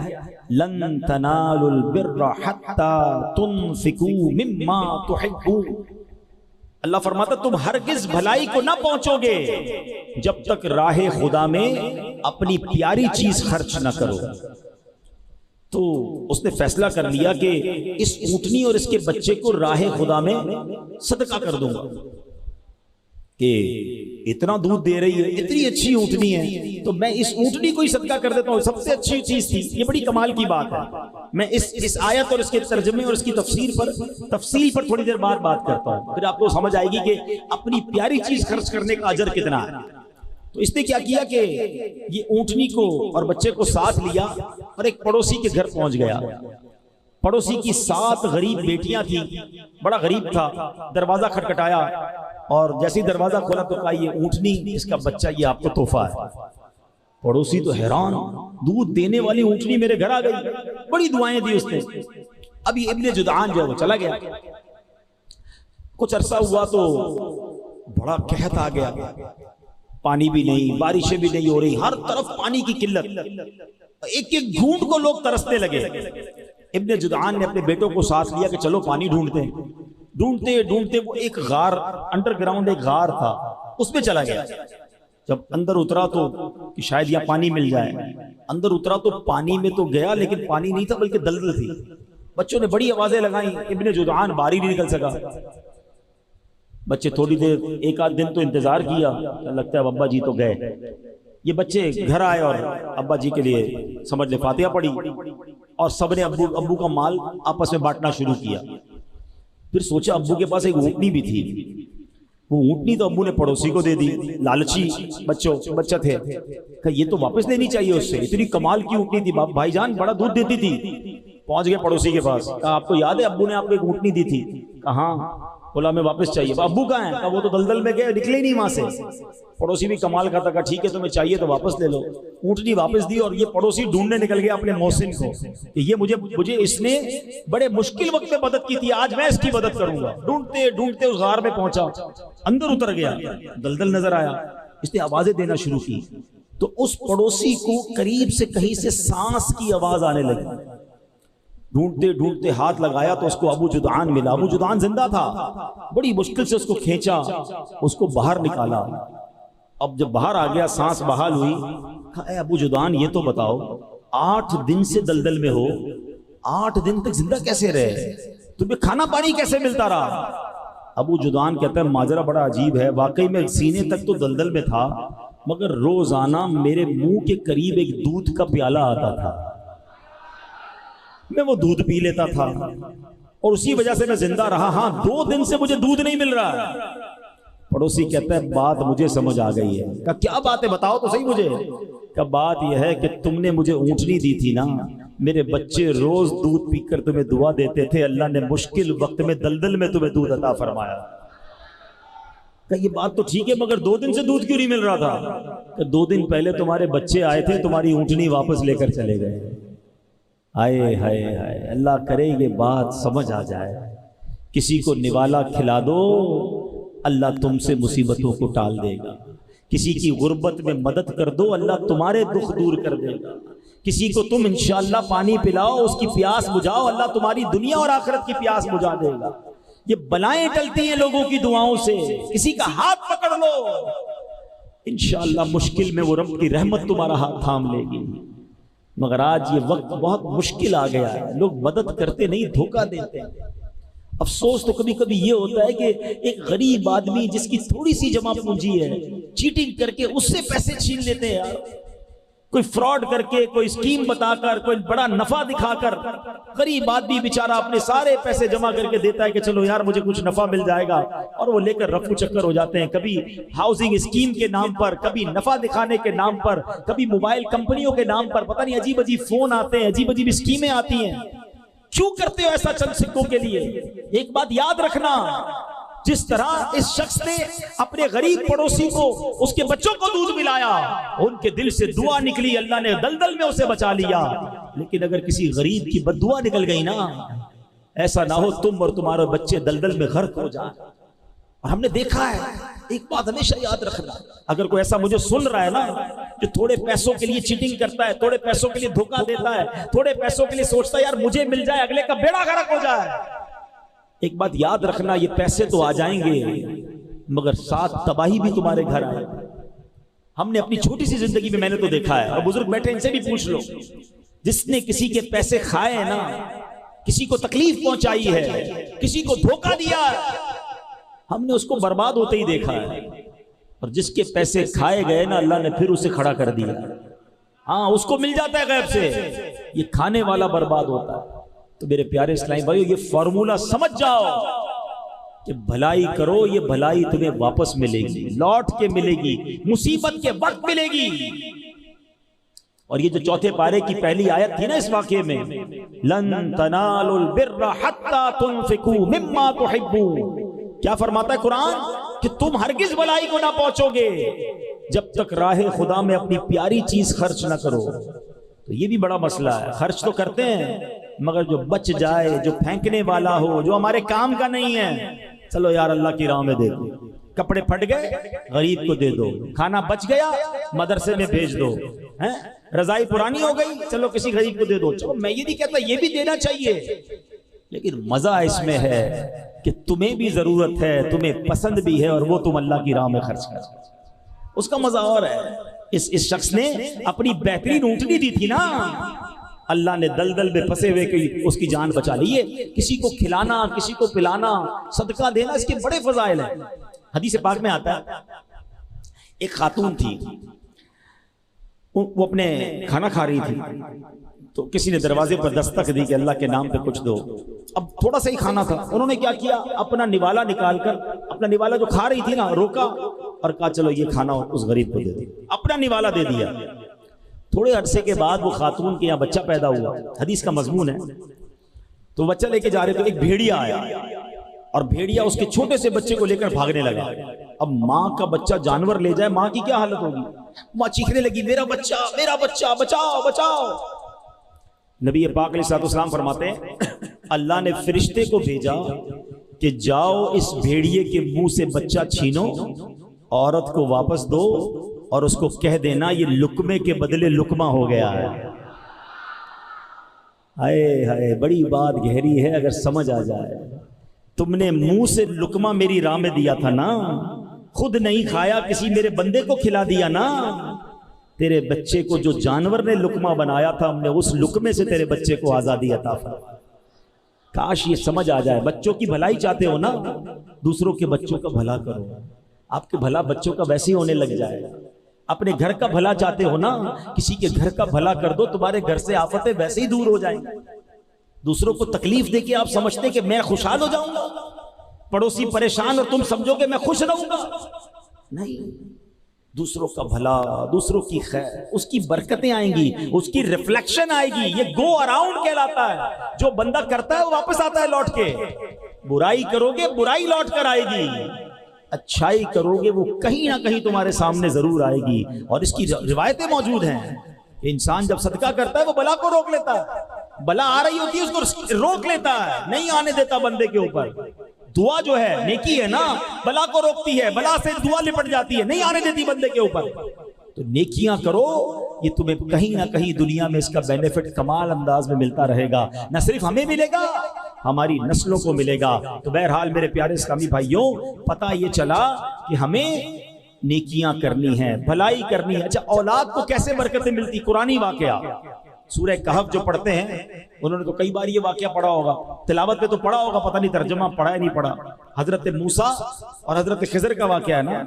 Speaker 2: لن تنالوا البر حتى تنفقوا مما تحبون. اللہ فرماتا تم ہرگز بھلائی کو نہ پہنچو گے جب تک راہ خدا میں اپنی پیاری چیز خرچ نہ کرو. تو اس نے فیصلہ کر لیا کہ اس اونٹنی اور اس کے بچے کو راہ خدا میں صدقہ کر دوں گا. کہ اتنا دودھ دے رہی ہے, اتنی اچھی اونٹنی ہے, تو میں اس اونٹنی کو ہی صدقہ کر دیتا ہوں. سب سے اچھی چیز تھی, یہ بڑی کمال کی بات ہے. میں اس آیت اور اس کے ترجمے اور اس کی تفصیل پر تھوڑی دیر بعد بات کرتا ہوں, پھر آپ کو سمجھ آئے گی کہ اپنی پیاری چیز خرچ کرنے کا اجر کتنا ہے. تو اس نے کیا کیا کہ یہ اونٹنی کو اور بچے کو ساتھ لیا اور ایک پڑوسی کے گھر پہنچ گیا. پڑوسی کی 7 غریب بیٹیاں تھیں, بڑا غریب تھا. دروازہ کھٹکھٹایا اور جیسے ہی دروازہ کھولا تو کہا یہ اونٹنی, اس کا بچہ, یہ آپ کو تحفہ ہے. پڑوسی تو حیران, دودھ دینے والی اونٹنی میرے گھر آ گئی, بڑی دعائیں دی اس نے. اب یہ ابن جدعان جو ہے وہ چلا گیا. کچھ عرصہ ہوا تو بڑا قحط آ گیا, پانی بھی نہیں, بارشیں بھی نہیں ہو رہی, ہر طرف پانی کی قلت. ایک ایک گھونٹ کو لوگ ترسنے لگے. ابن جدعان نے اپنے بیٹوں کو ساتھ لیا کہ چلو پانی ڈھونڈتے ہیں. ڈھونڈتے وہ ایک غار, انڈر گراؤنڈ ایک غار تھا, اس میں چلا گیا. جب اندر اترا تو کہ شاید یہاں پانی مل جائے, اندر اترا تو پانی میں تو گیا لیکن پانی نہیں تھا بلکہ دلدل تھی. بچوں نے بڑی آوازیں لگائیں, ابن جدعان باہر ہی نہیں نکل سکا. بچے تھوڑی دیر, 1 دن تو انتظار کیا, لگتا ہے ابا جی تو گئے. یہ بچے گھر آئے اور ابا جی کے لیے سمجھ لے فاتحہ پڑھی اور سب نے ابو کا مال آپس میں بانٹنا شروع کیا. پھر سوچا ابو کے پاس ایک اونٹنی بھی تھی, وہ اونٹنی تو ابو نے پڑوسی کو دے دی. لالچی بچہ تھے, کہ یہ تو واپس لینی چاہیے اس سے, اتنی کمال کی اونٹنی تھی, بھائی جان بڑا دودھ دیتی تھی. پہنچ گئے پڑوسی کے پاس, کہا آپ کو یاد ہے ابو نے آپ کو ایک اونٹنی دی تھی؟ کہاں. بولا میں واپس چاہیے. ابو کہاں ہیں؟ کہا وہ تو دلدل میں گئے, نکلے نہیں وہاں سے. پڑوسی بھی کمال کا تھا, کہا ٹھیک ہے تمہیں چاہیے تو واپس لے لو. اونٹنی واپس دی اور یہ پڑوسی ڈھونڈنے نکل گیا اپنے محسن کو کہ یہ مجھے اس نے بڑے مشکل وقت میں مدد کی تھی, آج میں اس کی مدد کروں گا. ڈھونڈتے اس غار میں پہنچا, اندر اتر گیا, دلدل نظر آیا. اس نے آوازیں دینا شروع کی تو اس پڑوسی کو قریب سے کہیں سے سانس کی آواز آنے لگی. ڈھونڈتے ہاتھ لگایا تو اس کو ابو جدعان ملا. ابو جدعان زندہ تھا, بڑی مشکل سے اس کو کھینچا, اس کو باہر نکالا. اب جب باہر آ گیا, سانس بحال ہوئی, کہا اے ابو جدعان یہ تو بتاؤ 8 دن سے دلدل میں ہو, 8 دن تک زندہ کیسے رہے, تمہیں کھانا پانی کیسے ملتا رہا؟ ابو جدعان کہتا ہے ماجرا بڑا عجیب ہے, واقعی میں سینے تک تو دلدل میں تھا, مگر روزانہ میرے منہ کے قریب ایک دودھ کا پیالہ آتا تھا, میں وہ دودھ پی لیتا تھا اور اسی وجہ سے میں زندہ رہا. ہاں 2 دن سے مجھے دودھ نہیں مل رہا. پڑوسی کہتا ہے بات مجھے سمجھ آ گئی ہے. کہا کیا بات ہے, بتاؤ تو صحیح مجھے. کہ بات یہ ہے کہ تم نے مجھے اونٹنی دی تھی نا, میرے بچے روز دودھ پی کر تمہیں دعا دیتے تھے، اللہ نے مشکل وقت میں دلدل میں تمہیں دودھ عطا فرمایا۔ کہ یہ بات تو ٹھیک ہے مگر 2 دن سے دودھ کیوں نہیں مل رہا تھا؟ کہ 2 دن پہلے تمہارے بچے آئے تھے، تمہاری اونٹنی واپس لے کر چلے گئے۔ ہائے ہائے ہائے، اللہ کرے یہ بات سمجھ آ جائے۔ کسی کو نوالا کھلا دو، اللہ تم سے مصیبتوں کو ٹال دے گا۔ کسی کی غربت میں مدد کر دو، اللہ تمہارے دکھ دور کر دے گا۔ کسی کو تم انشاءاللہ پانی پلاؤ، اس کی پیاس بجھاؤ، اللہ تمہاری دنیا اور آخرت کی پیاس بجھا دے گا۔ یہ بلائیں ٹلتی ہیں لوگوں کی دعاؤں سے۔ کسی کا ہاتھ پکڑ لو، انشاءاللہ مشکل میں وہ رب کی رحمت تمہارا ہاتھ تھام لے گی۔ مگر آج یہ وقت بہت مشکل آ گیا ہے، لوگ مدد کرتے نہیں، دھوکہ دیتے ہیں۔ افسوس تو کبھی کبھی یہ ہوتا ہے کہ ایک غریب آدمی جس کی تھوڑی سی جمع پونجی ہے، چیٹنگ کر کے اس سے پیسے چھین لیتے ہیں یار۔ کوئی فراڈ کر کے، کوئی اسکیم بتا کر، کوئی بڑا نفع دکھا کر، غریب آدمی بیچارہ اپنے سارے پیسے جمع کر کے دیتا ہے کہ چلو یار مجھے کچھ نفع مل جائے گا، اور وہ لے کر رفو چکر ہو جاتے ہیں۔ کبھی ہاؤسنگ اسکیم کے نام پر، کبھی نفع دکھانے کے نام پر، کبھی موبائل کمپنیوں کے نام پر، پتہ نہیں عجیب عجیب فون آتے ہیں، عجیب عجیب اسکیمیں آتی ہیں۔ کیوں کرتے ہو ایسا چند سکوں کے لیے؟ ایک بات یاد رکھنا، جس طرح اس شخص نے اپنے غریب پڑوسی کو، اس کے بچوں کو دودھ پلایا، ان کے دل سے دعا نکلی، اللہ نے دلدل میں اسے بچا لیا۔ لیکن اگر کسی غریب کی بد دعا نکل گئی نا، ایسا نہ ہو تم اور تمہارے بچے دلدل میں غرق ہو جائیں۔ اور ہم نے دیکھا ہے، ایک بات ہمیشہ یاد رکھنا، اگر کوئی ایسا مجھے سن رہا ہے نا جو تھوڑے پیسوں کے لیے چیٹنگ کرتا ہے، تھوڑے پیسوں کے لیے دھوکہ دیتا ہے، تھوڑے پیسوں کے لیے سوچتا ہے یار مجھے مل جائے، اگلے کا بیڑا غرق ہو جائے، ایک بات یاد رکھنا، یہ پیسے تو آ جائیں گے مگر ساتھ تباہی بھی تمہارے گھر آئے۔ ہم نے اپنی چھوٹی سی زندگی میں، میں نے تو دیکھا ہے، اور بزرگ بیٹھے ان سے بھی پوچھ لو، جس نے کسی کے پیسے کھائے ہیں نا، کسی کو تکلیف پہنچائی ہے، کسی کو دھوکہ دیا ہے، ہم نے اس کو برباد ہوتے ہی دیکھا ہے۔ اور جس کے پیسے کھائے گئے نا، اللہ نے پھر اسے کھڑا کر دیا۔ ہاں اس کو مل جاتا ہے غیب سے، یہ کھانے والا برباد ہوتا ہے۔ تو میرے پیارے اسلامی بھائیو، یہ فارمولہ سمجھ جاؤ کہ بھلائی کرو، یہ بھلائی تمہیں واپس ملے گی، لوٹ کے ملے گی، مصیبت کے وقت ملے گی۔ اور یہ جو چوتھے پارے کی پہلی آیت تھی نا اس واقعے میں، لن تنالوا البر حتى تنفقوا مما تحبون، کیا فرماتا ہے قرآن؟ کہ تم ہرگز بھلائی کو نہ پہنچو گے جب تک راہ خدا میں اپنی پیاری چیز خرچ نہ کرو۔ تو یہ بھی بڑا مسئلہ ہے، خرچ تو کرتے ہیں مگر جو بچ جائے، جو پھینکنے والا ہو، جو ہمارے کام کا نہیں ہے، چلو یار اللہ کی راہ میں دے دو۔ کپڑے پھٹ گئے غریب کو دے دو، کھانا بچ گیا مدرسے میں بھیج دو، رضائی پرانی ہو گئی چلو کسی غریب کو دے دو۔ چلو میں یہ نہیں کہتا یہ بھی دینا چاہیے، لیکن مزہ اس میں ہے کہ تمہیں بھی ضرورت ہے، تمہیں پسند بھی ہے، اور وہ تم اللہ کی راہ میں خرچ کر، اس کا مزہ اور ہے۔ اس شخص نے اپنی بہترین اونٹنی دی تھی نا، اللہ نے دلدل میں پھنسے ہوئے اس کی جان بچا لی۔ کسی کو کھلانا، کسی کو پلانا، صدقہ دینا، اس کے بڑے فضائل ہیں۔ حدیث پاک میں آتا ہے ایک خاتون تھی، وہ اپنے کھانا کھا رہی تھی، تو کسی نے دروازے پر دستک دی کہ اللہ کے نام پہ کچھ دو۔ اب تھوڑا سا ہی کھانا تھا، انہوں نے کیا کیا، اپنا نوالا نکال کر، اپنا نوالا جو کھا رہی تھی نا روکا اور کہا چلو یہ کھانا اس غریب کو دے دو، اپنا نوالا دے دیا۔ تھوڑے عرصے کے بعد وہ خاتون کے یہاں بچہ پیدا ہوا، حدیث کا مضمون ہے، تو بچہ لے کے جا رہے تو ایک بھیڑیا آیا، اور بھیڑیا اس کے چھوٹے سے بچے کو لے کر بھاگنے لگا۔ اب ماں کا بچہ جانور لے جائے، ماں کی کیا حالت ہوگی؟ ماں چیخنے لگی میرا بچہ، میرا بچہ، بچاؤ بچاؤ۔ نبی پاک علیہ الصلوۃ والسلام فرماتے ہیں اللہ نے فرشتے کو بھیجا کہ جاؤ اس بھیڑیے کے منہ سے بچہ چھینو، عورت کو واپس دو، اور اس کو کہہ دینا یہ لقمے کے بدلے لقمہ ہو گیا ہے۔ ہائے ہائے، بڑی بات گہری ہے اگر سمجھ آ جائے۔ تم نے منہ سے لقمہ میری راہ میں دیا تھا نا، خود نہیں کھایا، کسی میرے بندے کو کھلا دیا نا۔ تیرے بچے کو جو جانور نے لقمہ بنایا تھا، ہم نے اس لقمے سے تیرے بچے کو آزادی عطا فرمائی۔ کاش یہ سمجھ آ جائے۔ بچوں کی بھلائی چاہتے ہو نا، دوسروں کے بچوں کا بھلا کرو، آپ کے بھلا بچوں کا ویسے ہی ہونے لگ جائے گا۔ اپنے گھر کا بھلا چاہتے ہو نا، کسی کے گھر کا بھلا کر دو، تمہارے گھر سے آفتیں ویسے ہی دور ہو جائیں گی۔ دوسروں کو تکلیف دے کے آپ سمجھتے کہ میں خوشحال ہو جاؤں گا، پڑوسی پریشان اور تم سمجھو کہ میں خوش رہوں گا، نہیں۔ دوسروں کا بھلا، دوسروں کی خیر، اس کی برکتیں آئیں گی، اس کی ریفلیکشن آئے گی. یہ گو اراؤنڈ کہلاتا ہے. جو بندہ کرتا ہے وہ واپس آتا ہے لوٹ کے. برائی کرو گے برائی لوٹ کر آئے گی، اچھائی کرو گے وہ کہیں نہ کہیں تمہارے سامنے ضرور آئے گی. اور اس کی روایتیں موجود ہیں. انسان جب صدقہ کرتا ہے وہ بلا کو روک لیتا ہے. بلا آ رہی ہوتی ہے اس کو روک لیتا ہے، نہیں آنے دیتا بندے کے اوپر. دعا جو ہے نیکی ہے نا، بلا کو روکتی ہے، بلا سے دعا لپٹ جاتی ہے، نہیں آنے دیتی بندے کے اوپر. تو نیکیاں کرو، یہ تمہیں کہیں نہ کہیں دنیا میں اس کا بینیفٹ کمال انداز میں ملتا رہے گا. نہ صرف ہمیں ملے گا، ہماری نسلوں کو ملے گا. تو بہرحال میرے پیارے اسلامی بھائیوں، پتہ یہ چلا کہ ہمیں نیکیاں کرنی ہیں، بھلائی کرنی ہے. اچھا، اولاد کو کیسے برکتیں ملتی؟ قرآنی واقعہ سورہ کہف جو پڑھتے ہیں انہوں نے تو کئی بار یہ واقعہ پڑھا ہوگا، تلاوت پہ تو پڑھا ہوگا، پتہ نہیں ترجمہ پڑھا ہے نہیں پڑھا. حضرت موسیٰ اور حضرت خضر کا واقعہ ہے نا.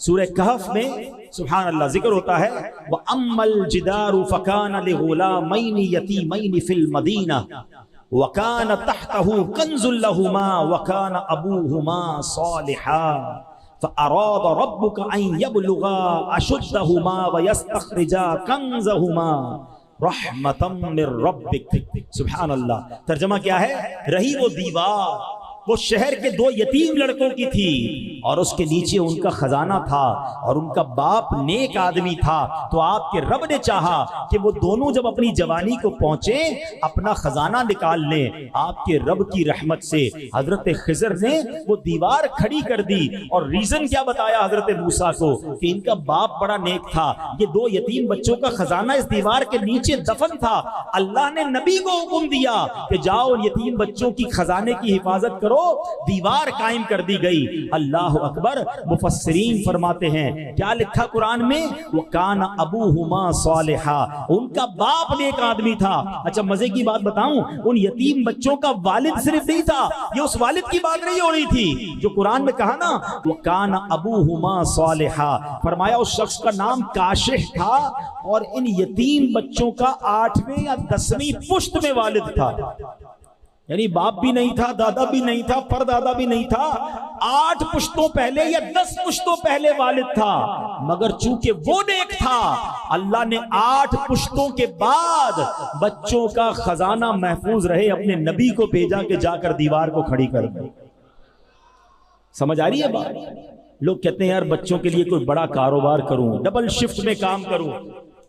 Speaker 2: سورہ کہف میں سبحان اللہ ذکر ہوتا ہے وَأَمَّا الْجِدَارُ فَكَانَ لِغُلَامَيْنِ يَتِيمَيْنِ فِي الْمَدِينَةِ وَكَانَ تَحْتَهُ كَنْزٌ لَهُمَا وَكَانَ أَبُوهُمَا صَالِحًا فَأَرَادَ رَبُّكَ أَن يَبْلُغَا أَشُدَّهُمَا وَيَسْتَخْرِجَا كَنْزَهُمَا رحمتم من ربک. سبحان اللہ. ترجمہ کیا ہے؟ رہی وہ دیوار، وہ شہر کے دو یتیم لڑکوں کی تھی اور اس کے نیچے ان کا خزانہ تھا اور ان کا باپ نیک آدمی تھا. تو آپ کے رب نے چاہا کہ وہ دونوں جب اپنی جوانی کو پہنچے اپنا خزانہ نکال لیں. آپ کے رب کی رحمت سے حضرت خضر نے وہ دیوار کھڑی کر دی. اور ریزن کیا بتایا حضرت موسیٰ کو کہ ان کا باپ بڑا نیک تھا، یہ دو یتیم بچوں کا خزانہ اس دیوار کے نیچے دفن تھا. اللہ نے نبی کو حکم دیا کہ جاؤ یتیم بچوں کی خزانے کی حفاظت کرو. دیوار قائم کر دی گئی. اللہ اکبر. مفسرین فرماتے ہیں کیا لکھا قرآن میں؟ وَكَانَ أَبُوهُمَا صَالِحًا، ان کا باپ نیک آدمی تھا. اچھا مزے کی بات بتاؤں، ان یتیم بچوں کا والد صرف نہیں تھا، یہ اس والد کی بات نہیں ہو رہی تھی جو قرآن میں کہا نا وَكَانَ أَبُوهُمَا صَالِحًا. فرمایا اس شخص کا نام کاشح تھا اور ان یتیم بچوں کا 8ویں یا 10ویں پشت میں والد تھا. یعنی باپ بھی نہیں تھا، دادا بھی نہیں تھا، پردادا بھی نہیں تھا، 8 پشتوں پہلے یا 10 پشتوں پہلے والد تھا. مگر چونکہ وہ نیک تھا اللہ نے 8 پشتوں کے بعد بچوں کا خزانہ محفوظ رہے اپنے نبی کو بھیجا کہ جا کر دیوار کو کھڑی کر دے. سمجھ آ رہی ہے بات؟ لوگ کہتے ہیں یار بچوں کے لیے کوئی بڑا کاروبار کروں، ڈبل شفٹ میں کام کروں.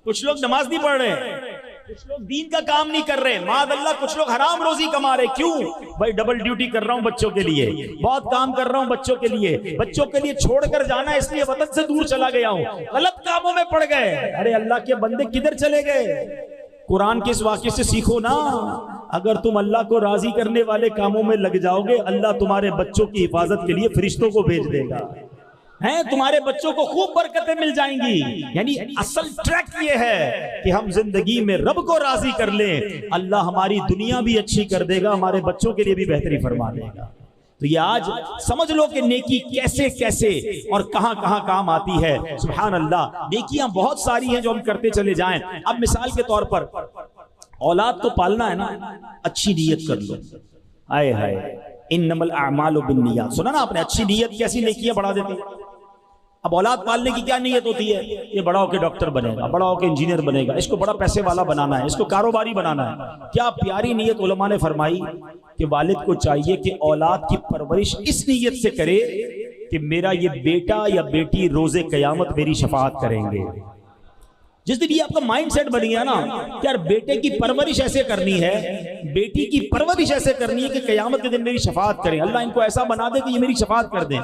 Speaker 2: کچھ لوگ نماز نہیں پڑھ رہے، کچھ لوگ دین کا کام نہیں کر رہے، معاذ اللہ کچھ لوگ حرام روزی کما رہے. کیوں بھائی؟ ڈبل ڈیوٹی کر رہا ہوں بچوں کے لیے، بہت کام کر رہا ہوں بچوں کے لیے چھوڑ کر جانا ہے اس لیے وطن سے دور چلا گیا ہوں، غلط کاموں میں پڑ گئے. ارے اللہ کے بندے کدھر چلے گئے؟ قرآن کے اس واقعے سے سیکھو نا. اگر تم اللہ کو راضی کرنے والے کاموں میں لگ جاؤ گے اللہ تمہارے بچوں کی حفاظت کے لیے فرشتوں کو بھیج دے گا. تمہارے بچوں کو خوب برکتیں مل جائیں گی. یعنی اصل ٹریک یہ ہے کہ ہم زندگی میں رب کو راضی کر لیں، اللہ ہماری دنیا بھی اچھی کر دے گا، ہمارے بچوں کے لیے بھی بہتری فرما دے گا. تو یہ آج سمجھ لو کہ نیکی کیسے کیسے اور کہاں کہاں کام آتی ہے. سبحان اللہ. نیکیاں بہت ساری ہیں جو ہم کرتے چلے جائیں. اب مثال کے طور پر اولاد کو پالنا ہے نا، اچھی نیت کر لو. آئے ہائے انما الاعمال بالنیات. سنا نا آپ نے؟ اچھی نیت کیسی نیکیاں بڑھا دیتی. اب اولاد پالنے کی کیا نیت ہوتی ہے؟ یہ بڑا ہو کے ڈاکٹر بنے گا، بڑا ہو کے انجینئر بنے گا، اس کو بڑا پیسے والا بنانا ہے، اس کو کاروباری بنانا ہے. کیا پیاری نیت علماء نے فرمائی کہ والد کو چاہیے کہ اولاد کی پرورش اس نیت سے کرے کہ میرا یہ بیٹا یا بیٹی روز قیامت میری شفاعت کریں گے. جس دن یہ آپ کا مائنڈ سیٹ بن گیا نا کہ یار بیٹے کی پرورش ایسے کرنی ہے، بیٹی کی پرورش ایسے کرنی ہے کہ قیامت کے دن میری شفاعت کریں، اللہ ان کو ایسا بنا دے کہ یہ میری شفاعت کر دیں،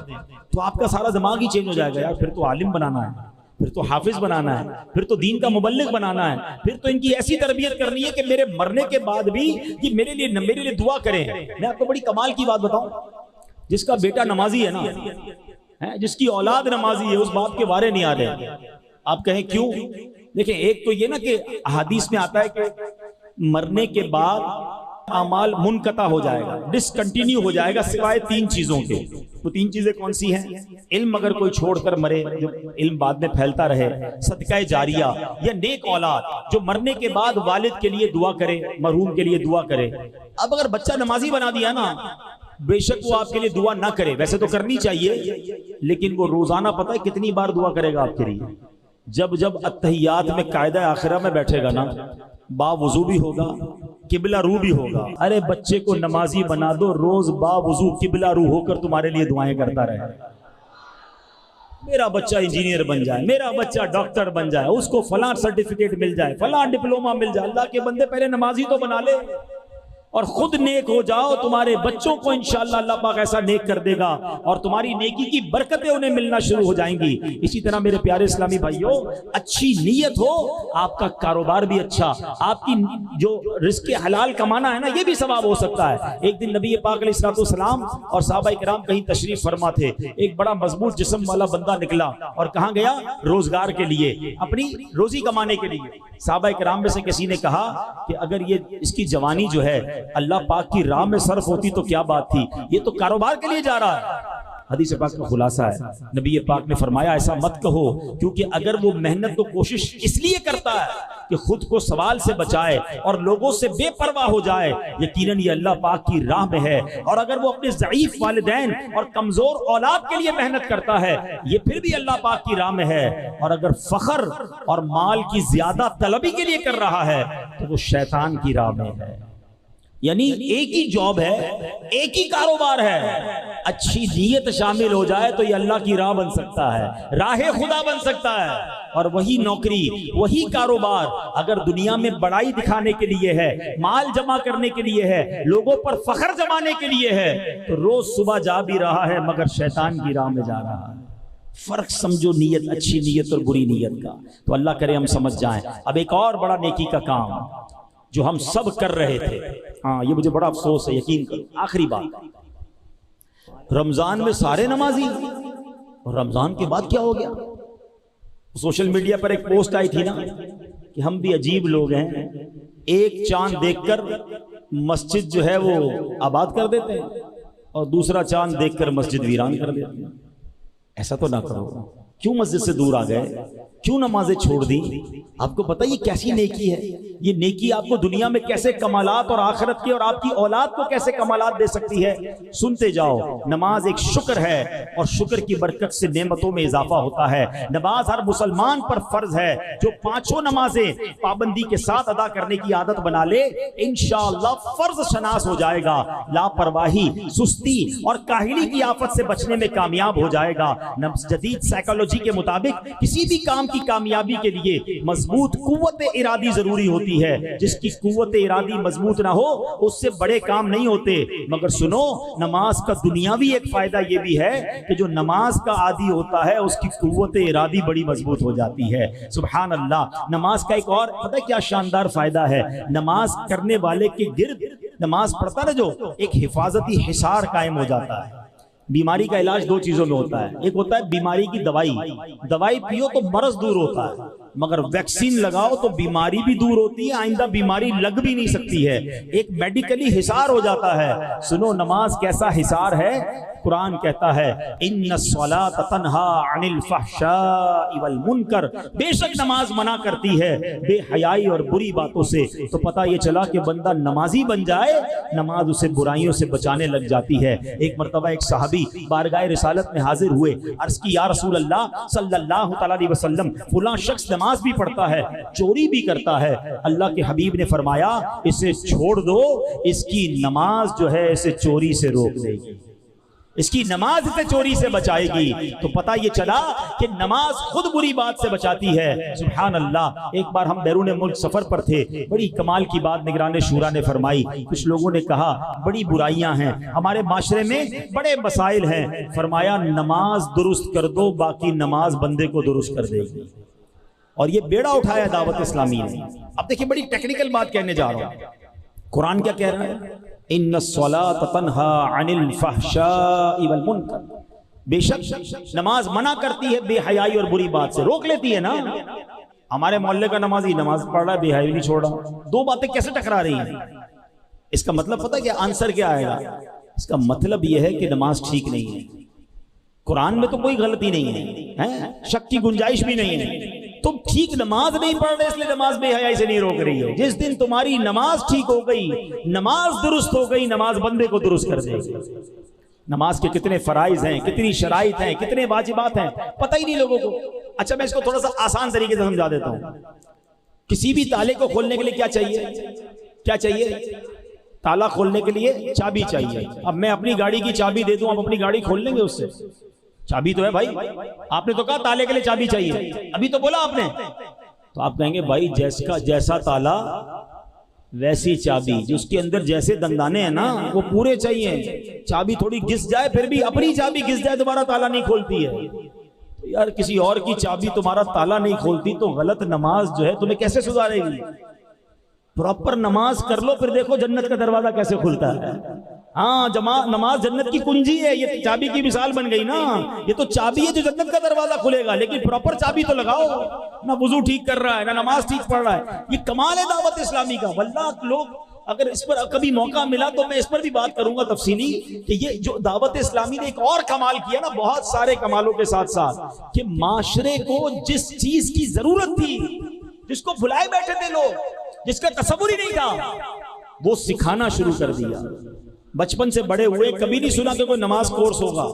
Speaker 2: تو آپ کا سارا دماغ ہی چینج ہو جائے گا. یار پھر تو عالم بنانا ہے، پھر تو حافظ بنانا ہے، پھر تو دین کا مبلغ بنانا ہے، پھر تو ان کی ایسی تربیت کرنی ہے کہ میرے مرنے کے بعد بھی یہ میرے لیے دعا کریں. میں آپ کو بڑی کمال کی بات بتاؤں، جس کا بیٹا نمازی ہے نا، جس کی اولاد نمازی ہے، اس بات کے بارے نہیں آ رہے. آپ کہیں کیوں؟ دیکھیں ایک تو یہ نا کہ احادیث میں آتا ہے کہ مرنے کے بعد اعمال منقطع ہو جائے گا، ڈسکنٹینیو ہو جائے گا سوائے 3 چیزوں کے. وہ 3 چیزیں کون سی ہیں؟ علم اگر کوئی چھوڑ کر مرے جو علم بعد میں پھیلتا رہے، صدقہ جاریہ یا نیک اولاد جو مرنے کے بعد والد کے لیے دعا کرے، مرحوم کے لیے دعا کرے. اب اگر بچہ نمازی بنا دیا نا، بے شک وہ آپ کے لیے دعا نہ کرے، ویسے تو کرنی چاہیے، لیکن وہ روزانہ پتہ ہے کتنی بار دعا کرے گا آپ کے لیے؟ جب اتحیات میں قاعدہ آخرہ میں بیٹھے گا نا، با وضو بھی ہوگا، قبلہ رو بھی ہوگا۔ ارے بچے کو نمازی بنا دو، روز با وضو قبلہ رو ہو کر تمہارے لیے دعائیں کرتا رہے، میرا بچہ انجینئر بن جائے، میرا بچہ ڈاکٹر بن جائے، اس کو فلاں سرٹیفکیٹ مل جائے، فلاں ڈپلومہ مل جائے۔ اللہ کے بندے پہلے نمازی تو بنا لے اور خود نیک ہو جاؤ، تمہارے بچوں کو انشاءاللہ اللہ پاک ایسا نیک کر دے گا اور تمہاری نیکی کی برکتیں انہیں ملنا شروع ہو جائیں گی۔ اسی طرح میرے پیارے اسلامی بھائیوں، اچھی نیت ہو، آپ کا کاروبار بھی اچھا، آپ کی جو رزق حلال کمانا ہے نا، یہ بھی ثواب ہو سکتا ہے۔ ایک دن نبی پاک علیہ السلام اور صحابہ کرام کہیں تشریف فرما تھے، ایک بڑا مضبوط جسم والا بندہ نکلا اور کہاں گیا؟ روزگار کے لیے، اپنی روزی کمانے کے لیے۔ صحابہ کرام میں سے کسی نے کہا کہ اگر یہ اس کی جوانی جو ہے اللہ پاک کی راہ میں صرف ہوتی تو کیا بات تھی، یہ تو کاروبار کے لیے جا رہا ہے۔ حدیث پاک کا خلاصہ ہے، نبی پاک نے فرمایا ایسا مت کہو، کیونکہ اگر وہ محنت و کوشش اس لیے کرتا ہے کہ خود کو سوال سے بچائے اور لوگوں سے بے پرواہ ہو جائے، یقیناً یہ اللہ پاک کی راہ میں ہے۔ اور اگر وہ اپنے ضعیف والدین اور کمزور اولاد کے لیے محنت کرتا ہے، یہ پھر بھی اللہ پاک کی راہ میں ہے۔ اور اگر فخر اور مال کی زیادہ طلبی کے لیے کر رہا ہے تو وہ شیطان کی راہ میں ہے۔ یعنی ایک ہی جاب ہے، ایک ہی کاروبار ہے، اچھی نیت شامل ہو جائے تو یہ اللہ کی راہ بن سکتا ہے، راہ خدا بن سکتا ہے۔ اور وہی نوکری، وہی کاروبار اگر دنیا میں بڑائی دکھانے کے لیے ہے، مال جمع کرنے کے لیے ہے، لوگوں پر فخر جمانے کے لیے ہے، تو روز صبح جا بھی رہا ہے مگر شیطان کی راہ میں جا رہا ہے۔ فرق سمجھو نیت، اچھی نیت اور بری نیت کا، تو اللہ کرے ہم سمجھ جائیں۔ اب ایک اور بڑا نیکی کا کام جو ہم سب کر رہے تھے، ہاں یہ مجھے بڑا افسوس ہے، یقین کرو۔ آخری بات، رمضان میں سارے نمازی، اور رمضان کے بعد کیا ہو گیا؟ سوشل میڈیا پر ایک پوسٹ آئی تھی نا کہ ہم بھی عجیب لوگ ہیں، ایک چاند دیکھ کر مسجد جو ہے وہ آباد کر دیتے ہیں اور دوسرا چاند دیکھ کر مسجد ویران کر دیتے ہیں۔ ایسا تو نہ کرو، کیوں مسجد سے دور آ گئے، کیوں نمازیں چھوڑ دی؟ آپ کو پتہ یہ کیسی نیکی ہے؟ یہ نیکی آپ کو دنیا میں کیسے کمالات اور آخرت کے اور آپ کی اولاد کو کیسے کمالات دے سکتی ہے؟ سنتے جاؤ۔ نماز ایک شکر ہے اور شکر کی برکت سے نعمتوں میں اضافہ ہوتا ہے۔ نماز ہر مسلمان پر فرض ہے، جو پانچوں نمازیں پابندی کے ساتھ ادا کرنے کی عادت بنا لے انشاءاللہ فرض شناس ہو جائے گا، لاپرواہی، سستی اور کاہلی کی آفت سے بچنے میں کامیاب ہو جائے گا۔ جدید سائیکالوجی کے مطابق کسی بھی کام کی کامیابی کے لیے مضبوط قوت ارادی ضروری ہوتی ہے، جس کی قوت ارادی مضبوط نہ ہو اس سے بڑے کام نہیں ہوتے۔ مگر سنو، نماز کا دنیاوی ایک فائدہ یہ بھی ہے کہ جو نماز کا عادی ہوتا ہے اس کی قوت ارادی بڑی مضبوط ہو جاتی ہے۔ سبحان اللہ۔ نماز کا ایک اور پتہ کیا شاندار فائدہ ہے؟ نماز کرنے والے کے گرد، نماز پڑھتا ہے جو، ایک حفاظتی حصار قائم ہو جاتا ہے۔ بیماری کا علاج دو چیزوں میں ہوتا ہے، ایک ہوتا ہے بیماری کی دوائی، دوائی پیو تو مرض دور ہوتا ہے، مگر ویکسین لگاؤ تو بیماری بھی دور ہوتی ہے، آئندہ بیماری لگ بھی نہیں سکتی ہے، ایک میڈیکلی حصار ہو جاتا ہے۔ سنو نماز کیسا حصار ہے؟ قرآن کہتا ہے ان الصلاۃ تنہی عن الفحشاء والمنکر، بے شک نماز منع کرتی ہے بے حیائی اور بری باتوں سے۔ تو پتہ یہ چلا کہ بندہ نمازی بن جائے، نماز اسے برائیوں سے بچانے لگ جاتی ہے۔ ایک مرتبہ ایک صحابی بارگاہ رسالت میں حاضر ہوئے، عرض کی یا رسول اللہ صلی اللہ تعالی علیہ وسلم، فلاں شخص نماز بھی پڑھتا ہے، چوری بھی کرتا ہے۔ اللہ کے حبیب نے فرمایا اسے چھوڑ دو، اس کی نماز جو ہے اسے چوری سے روک دے گی، اس کی نماز اسے چوری سے بچائے گی۔ تو پتہ یہ چلا کہ نماز خود بری بات سے بچاتی ہے۔ سبحان اللہ۔ ایک بار ہم بیرون ملک سفر پر تھے، بڑی کمال کی بات نگران شورا نے فرمائی۔ کچھ لوگوں نے کہا بڑی برائیاں ہیں ہمارے معاشرے میں، بڑے مسائل ہیں، فرمایا نماز درست کر دو، باقی نماز بندے کو درست کر دے گی۔ اور یہ بیڑا اٹھایا دعوت اسلامی نے۔ اب دیکھیں بڑی ٹیکنیکل بات کہنے جا رہا ہوں، قرآن کیا کہہ رہا ہے؟ ان الصلاۃ تنہی عن الفحشاء والمنکر، بے شک نماز منع کرتی ہے بے حیائی اور بری بات سے، روک لیتی ہے نا۔ ہمارے محلے کا نمازی نماز پڑھ رہا ہے، بے حیائی نہیں چھوڑ رہا، دو باتیں کیسے ٹکرا رہی ہیں؟ اس کا مطلب پتہ کیا آنسر کیا آئے گا؟ اس کا مطلب یہ ہے کہ نماز ٹھیک نہیں ہے۔ قرآن میں تو کوئی غلطی نہیں ہے، شک کی گنجائش بھی نہیں ہے، تم ٹھیک نماز نہیں پڑھ رہے اس لیے نماز بے حیائی سے نہیں روک رہی ہے. جس دن تمہاری نماز ٹھیک ہو گئی, نماز درست ہو گئی, نماز بندے کو درست کر دے گی. نماز کے کتنے فرائض ہیں, کتنی شرائط ہیں, کتنے واجبات ہیں, پتہ ہی نہیں لوگوں کو. اچھا میں اس کو تھوڑا سا آسان طریقے سے سمجھا دیتا ہوں. کسی بھی تالے کو کھولنے کے لیے کیا چاہیے؟ کیا چاہیے؟ تالا کھولنے کے لیے چابی چاہیے. اب میں اپنی گاڑی کی چابی دے دوں, آپ اپنی گاڑی کھول لیں گے اس سے؟ چابی تو ہے بھائی. آپ نے تو کہا تالے کے لیے چابی چاہیے, ابھی تو بولا آپ نے. تو آپ کہیں گے بھائی جیسا تالا ویسی چابی, جس کے اندر جیسے دندانے ہیں نا وہ پورے چاہیے. چابی تھوڑی گھس جائے, پھر بھی اپنی چابی گھس جائے تمہارا تالا نہیں کھولتی ہے. یار کسی اور کی چابی تمہارا تالا نہیں کھولتی تو غلط نماز جو ہے تمہیں کیسے سدھارے گی؟ پراپر نماز کر لو, پھر دیکھو جنت کا دروازہ کیسے کھلتا ہے. ہاں نماز جنت کی کنجی ہے. یہ چابی کی مثال بن گئی نا, یہ تو چابی ہے جو جنت کا دروازہ کھلے گا. لیکن پراپر چابی تو لگاؤ. نہ وضو ٹھیک کر رہا ہے, نہ نماز ٹھیک پڑھ رہا ہے. یہ کمال ہے دعوت اسلامی کا. واللہ لوگ اگر اس پر کبھی موقع ملا تو میں اس پر بھی بات کروں گا تفصیلی, کہ یہ جو دعوت اسلامی نے ایک اور کمال کیا نا, بہت سارے کمالوں کے ساتھ ساتھ, کہ معاشرے کو جس چیز کی ضرورت تھی, جس کو بھلائے بیٹھے تھے لوگ, جس کا تصور ہی نہیں تھا, وہ سکھانا شروع کر دیا. بچپن سے بڑے ہوئے کبھی نہیں سنا کہ کوئی نماز کورس ہوگا.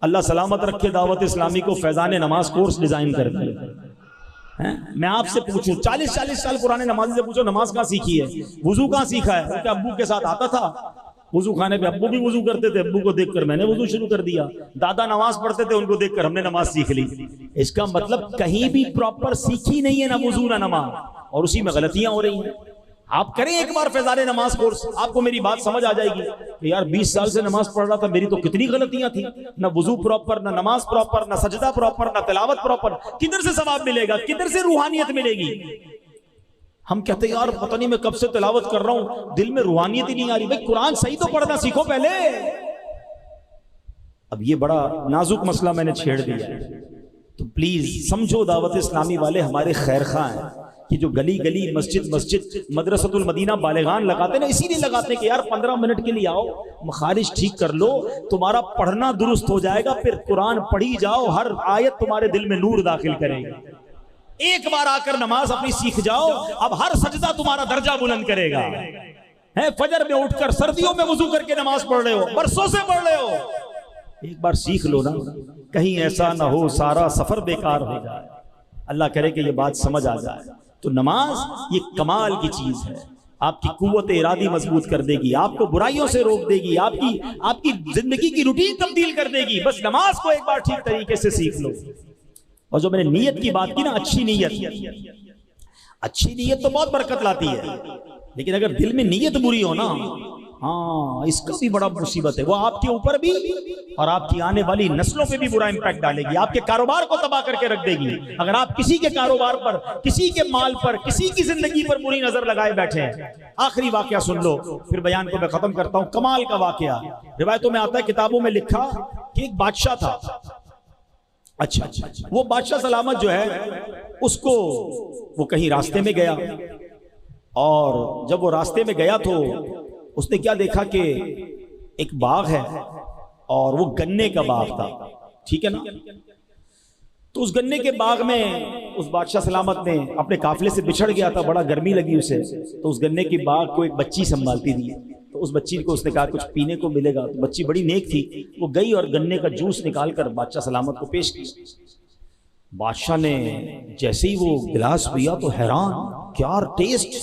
Speaker 2: اللہ سلامت رکھے دعوت اسلامی کو فیضان نماز کورس ڈیزائن کر دیا. میں آپ سے پوچھوں 40 سال پرانے نمازی سے پوچھو نماز کہاں سیکھی ہے, وضو کہاں سیکھا ہے؟ کہ ابو کے ساتھ آتا تھا وضو خانے پہ, ابو بھی وضو کرتے تھے, ابو کو دیکھ کر میں نے وضو شروع کر دیا. دادا نماز پڑھتے تھے, ان کو دیکھ کر ہم نے نماز سیکھ لی. اس کا مطلب کہیں بھی پراپر سیکھی نہیں ہے, نہ وضو نہ نماز, اور اسی میں غلطیاں ہو رہی ہیں. آپ کریں ایک بار فیضان نماز کورس, آپ کو میری بات سمجھ آ جائے گی کہ یار 20 سال سے نماز پڑھ رہا تھا, میری تو کتنی غلطیاں تھیں. نہ وضو پراپر, نہ نماز پراپر, نہ سجدہ پراپر, نہ تلاوت پراپر. کدھر سے ثواب ملے گا, کدھر سے روحانیت ملے گی؟ ہم کہتے ہیں یار پتہ نہیں میں کب سے تلاوت کر رہا ہوں, دل میں روحانیت ہی نہیں آ رہی. بھائی قرآن صحیح تو پڑھنا سیکھو پہلے. اب یہ بڑا نازک مسئلہ میں نے چھیڑ دیا, تو پلیز سمجھو دعوت اسلامی والے ہمارے خیر خواہ ہیں, کہ جو گلی گلی مسجد مدرسۃ المدینہ بالغان لگاتے نا, اسی لیے لگاتے ہیں کہ یار 15 منٹ کے لیے آؤ, مخارج ٹھیک کر لو, تمہارا پڑھنا درست ہو جائے گا, پھر قرآن پڑھی جاؤ, ہر آیت تمہارے دل میں نور داخل کرے گی. ایک بار آ کر نماز اپنی سیکھ جاؤ, اب ہر سجدہ تمہارا درجہ بلند کرے گا. فجر میں اٹھ کر سردیوں میں وضو کر کے نماز پڑھ رہے ہو, برسوں سے پڑھ رہے ہو, ایک بار سیکھ لو نا, کہیں ایسا نہ ہو سارا سفر بیکار ہو جائے. اللہ کرے کہ یہ بات سمجھ آ جائے. تو نماز یہ کمال کی چیز ہے, آپ کی قوت ارادی مضبوط کر دے گی, آپ کو برائیوں سے روک دے گی, آپ کی زندگی کی روٹین تبدیل کر دے گی. بس نماز کو ایک بار ٹھیک طریقے سے سیکھ لو. اور جو میں نے نیت کی بات کی نا, اچھی نیت تو بہت برکت لاتی ہے, لیکن اگر دل میں نیت بری ہو نا, ہاں اس کا بھی بڑا مصیبت ہے. وہ آپ کے اوپر بھی اور آپ کی آنے والی نسلوں پہ بھی برا امپیکٹ ڈالے گی, آپ کے کاروبار کو تباہ کر کے رکھ دے گی. اگر آپ کسی کے کاروبار پر, کسی کے مال پر, کسی کی زندگی پر بری نظر لگائے بیٹھے ہیں. آخری واقعہ سن لو, پھر بیان کو میں ختم کرتا ہوں. کمال کا واقعہ روایتوں میں آتا ہے, کتابوں میں لکھا کہ ایک بادشاہ تھا. اچھا وہ بادشاہ سلامت جو ہے, اس کو وہ کہیں راستے میں گیا, اور جب وہ راستے میں گیا تو اس نے کیا دیکھا کہ ایک باغ ہے, اور وہ گنے کا باغ تھا. ٹھیک ہے نا, تو اس گنے کے باغ میں اس بادشاہ سلامت نے اپنے قافلے سے بچھڑ گیا تھا, بڑا گرمی لگی اسے. تو اس گنے کے باغ کو ایک بچی سنبھالتی تھی, تو اس بچی کو اس نے کہا کچھ پینے کو ملے گا. تو بچی بڑی نیک تھی, وہ گئی اور گنے کا جوس نکال کر بادشاہ سلامت کو پیش کیا. بادشاہ نے جیسے ہی وہ گلاس پیا تو حیران, کیا ٹیسٹ,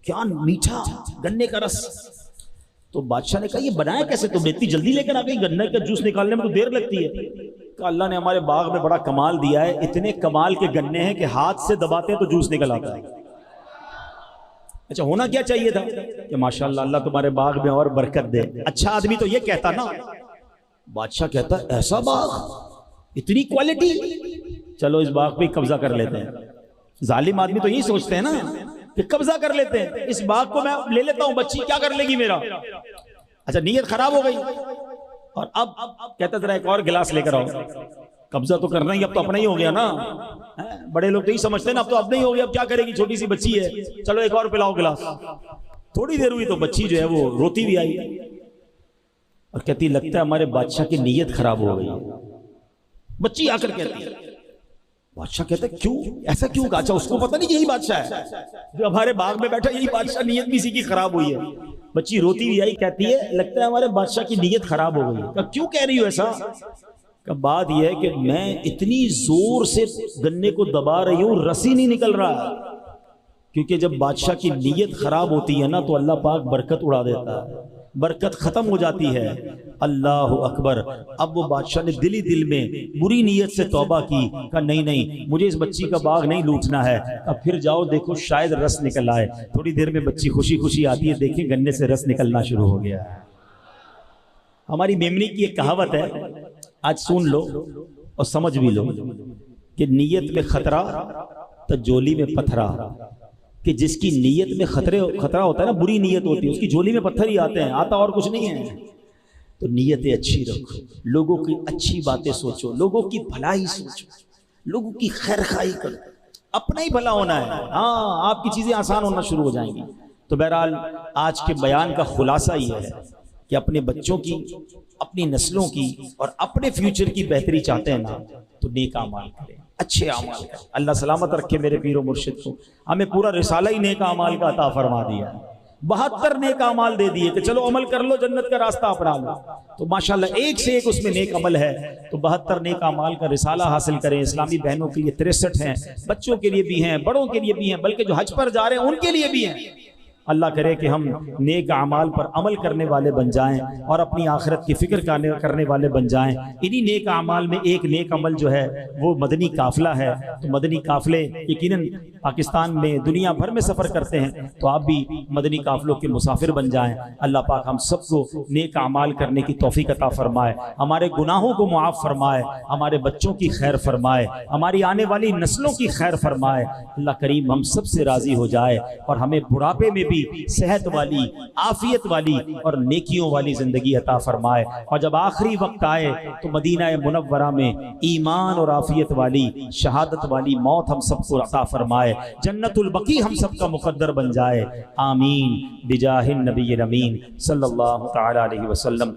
Speaker 2: کیا میٹھا گنے کا رس. تو بادشاہ نے کہا یہ بنایا کیسے تم نے, اتنی جلدی لے کر آ گئی, گنے کا جوس نکالنے میں تو دیر لگتی ہے. کہ اللہ نے ہمارے باغ میں بڑا کمال دیا ہے, اتنے کمال کے گنے ہیں کہ ہاتھ سے دباتے ہیں تو جوس نکل آتا ہے. اچھا ہونا کیا چاہیے تھا کہ ماشاءاللہ اللہ تمہارے باغ میں اور برکت دے. اچھا آدمی تو یہ کہتا نا, بادشاہ کہتا ایسا باغ, اتنی کوالٹی, چلو اس باغ پہ قبضہ کر لیتے ہیں. ظالم آدمی تو یہی سوچتے ہیں نا کہ قبضہ کر لیتے ہیں, اس باغ کو میں لے لیتا ہوں, بچی کیا کر لے گی میرا. اچھا نیت خراب ہو گئی, اور اب کہتا ذرا ایک اور گلاس لے کر آؤ. قبضہ تو کرنا ہی, اب تو اپنا ہی ہو گیا نا. بڑے لوگ تو یہی سمجھتے ہیں نا, اب تو اپنا ہی ہو گیا, اب کیا کرے گی, چھوٹی سی بچی ہے, چلو ایک اور پلاؤ گلاس. تھوڑی دیر ہوئی تو بچی جو ہے وہ روتی بھی آئی, اور کہتی لگتا ہے ہمارے بادشاہ کی نیت خراب ہو گئی. بچی آ کر کہتی ہے بادشاہ کہتا ہے کیوں ایسا کیوں کہا؟ اچھا اس کو پتہ نہیں کہ یہی بادشاہ ہے جو ہمارے باغ میں بیٹھا، یہی بادشاہ، نیت بھی اسی کی خراب ہوئی ہے۔ بچی روتی ہوئی آئی، کہتی ہے لگتا ہے ہمارے بادشاہ کی نیت خراب ہو گئی ہے۔ کہا کیوں کہہ رہی ہو ایسا؟ کہ بات یہ ہے کہ میں اتنی زور سے گنے کو دبا رہی ہوں، رسی نہیں نکل رہا، کیونکہ جب بادشاہ کی نیت خراب ہوتی ہے نا تو اللہ پاک برکت اڑا دیتا ہے، برکت ختم ہو جاتی ہے۔ اللہ اکبر۔ اب وہ بادشاہ نے دل ہی دل میں بری نیت سے توبہ کی، کہا نہیں نہیں مجھے اس بچی کا باغ نہیں لوٹنا ہے۔ اب پھر جاؤ دیکھو شاید رس نکل آئے۔ تھوڑی دیر میں بچی خوشی خوشی آتی ہے، دیکھیں گنے سے رس نکلنا شروع ہو گیا۔ ہماری میمنی کی ایک کہاوت ہے، آج سن لو اور سمجھ بھی لو، کہ نیت میں خطرہ تو جولی میں پتھرا، کہ جس کی نیت میں خطرہ ہوتا ہے نا، بری نیت ہوتی ہے، اس کی جولی میں پتھر ہی آتے ہیں، آتا اور کچھ نہیں ہے۔ تو نیتیں اچھی رکھو، لوگوں کی اچھی باتیں سوچو، لوگوں کی بھلائی سوچو، لوگوں کی خیر خواہی کرو، اپنا ہی بھلا ہونا ہے، ہاں آپ کی چیزیں آسان ہونا شروع ہو جائیں گی۔ تو بہرحال آج کے بیان کا خلاصہ یہ ہے کہ اپنے بچوں کی، اپنی نسلوں کی اور اپنے فیوچر کی بہتری چاہتے ہیں نا تو نیک اعمال کریں، اچھے اعمال کریں۔ اللہ سلامت رکھے میرے پیر و مرشد کو، ہمیں پورا رسالہ ہی نیک اعمال کا عطا فرما دیا ہے، 72 نیک اعمال دے دیے کہ چلو عمل کر لو، جنت کا راستہ اپنا لو۔ تو ماشاءاللہ ایک سے ایک اس میں نیک عمل ہے، تو 72 نیک اعمال کا رسالہ حاصل کریں۔ اسلامی بہنوں کے لیے 63 ہیں، بچوں کے لیے بھی ہیں، بڑوں کے لیے بھی ہیں، بلکہ جو حج پر جا رہے ہیں ان کے لیے بھی ہیں۔ اللہ کرے کہ ہم نیک اعمال پر عمل کرنے والے بن جائیں اور اپنی آخرت کی فکر کرنے والے بن جائیں۔ انہی نیک اعمال میں ایک نیک عمل جو ہے وہ مدنی قافلہ ہے۔ تو مدنی قافلے یقیناً پاکستان میں دنیا بھر میں سفر کرتے ہیں، تو آپ بھی مدنی قافلوں کے مسافر بن جائیں۔ اللہ پاک ہم سب کو نیک اعمال کرنے کی توفیق عطا فرمائے، ہمارے گناہوں کو معاف فرمائے، ہمارے بچوں کی خیر فرمائے، ہماری آنے والی نسلوں کی خیر فرمائے۔ اللہ کریم ہم سب سے راضی ہو جائے اور ہمیں بڑھاپے میں بھی صحت والی، عافیت والی اور نیکیوں والی زندگی عطا فرمائے، اور جب آخری وقت آئے تو مدینہ منورہ میں ایمان اور عافیت والی، شہادت والی موت ہم سب کو عطا فرمائے، جنت البقیع ہم سب کا مقدر بن جائے۔ آمین بجاہ النبی الامین صلی اللہ تعالی علیہ وسلم۔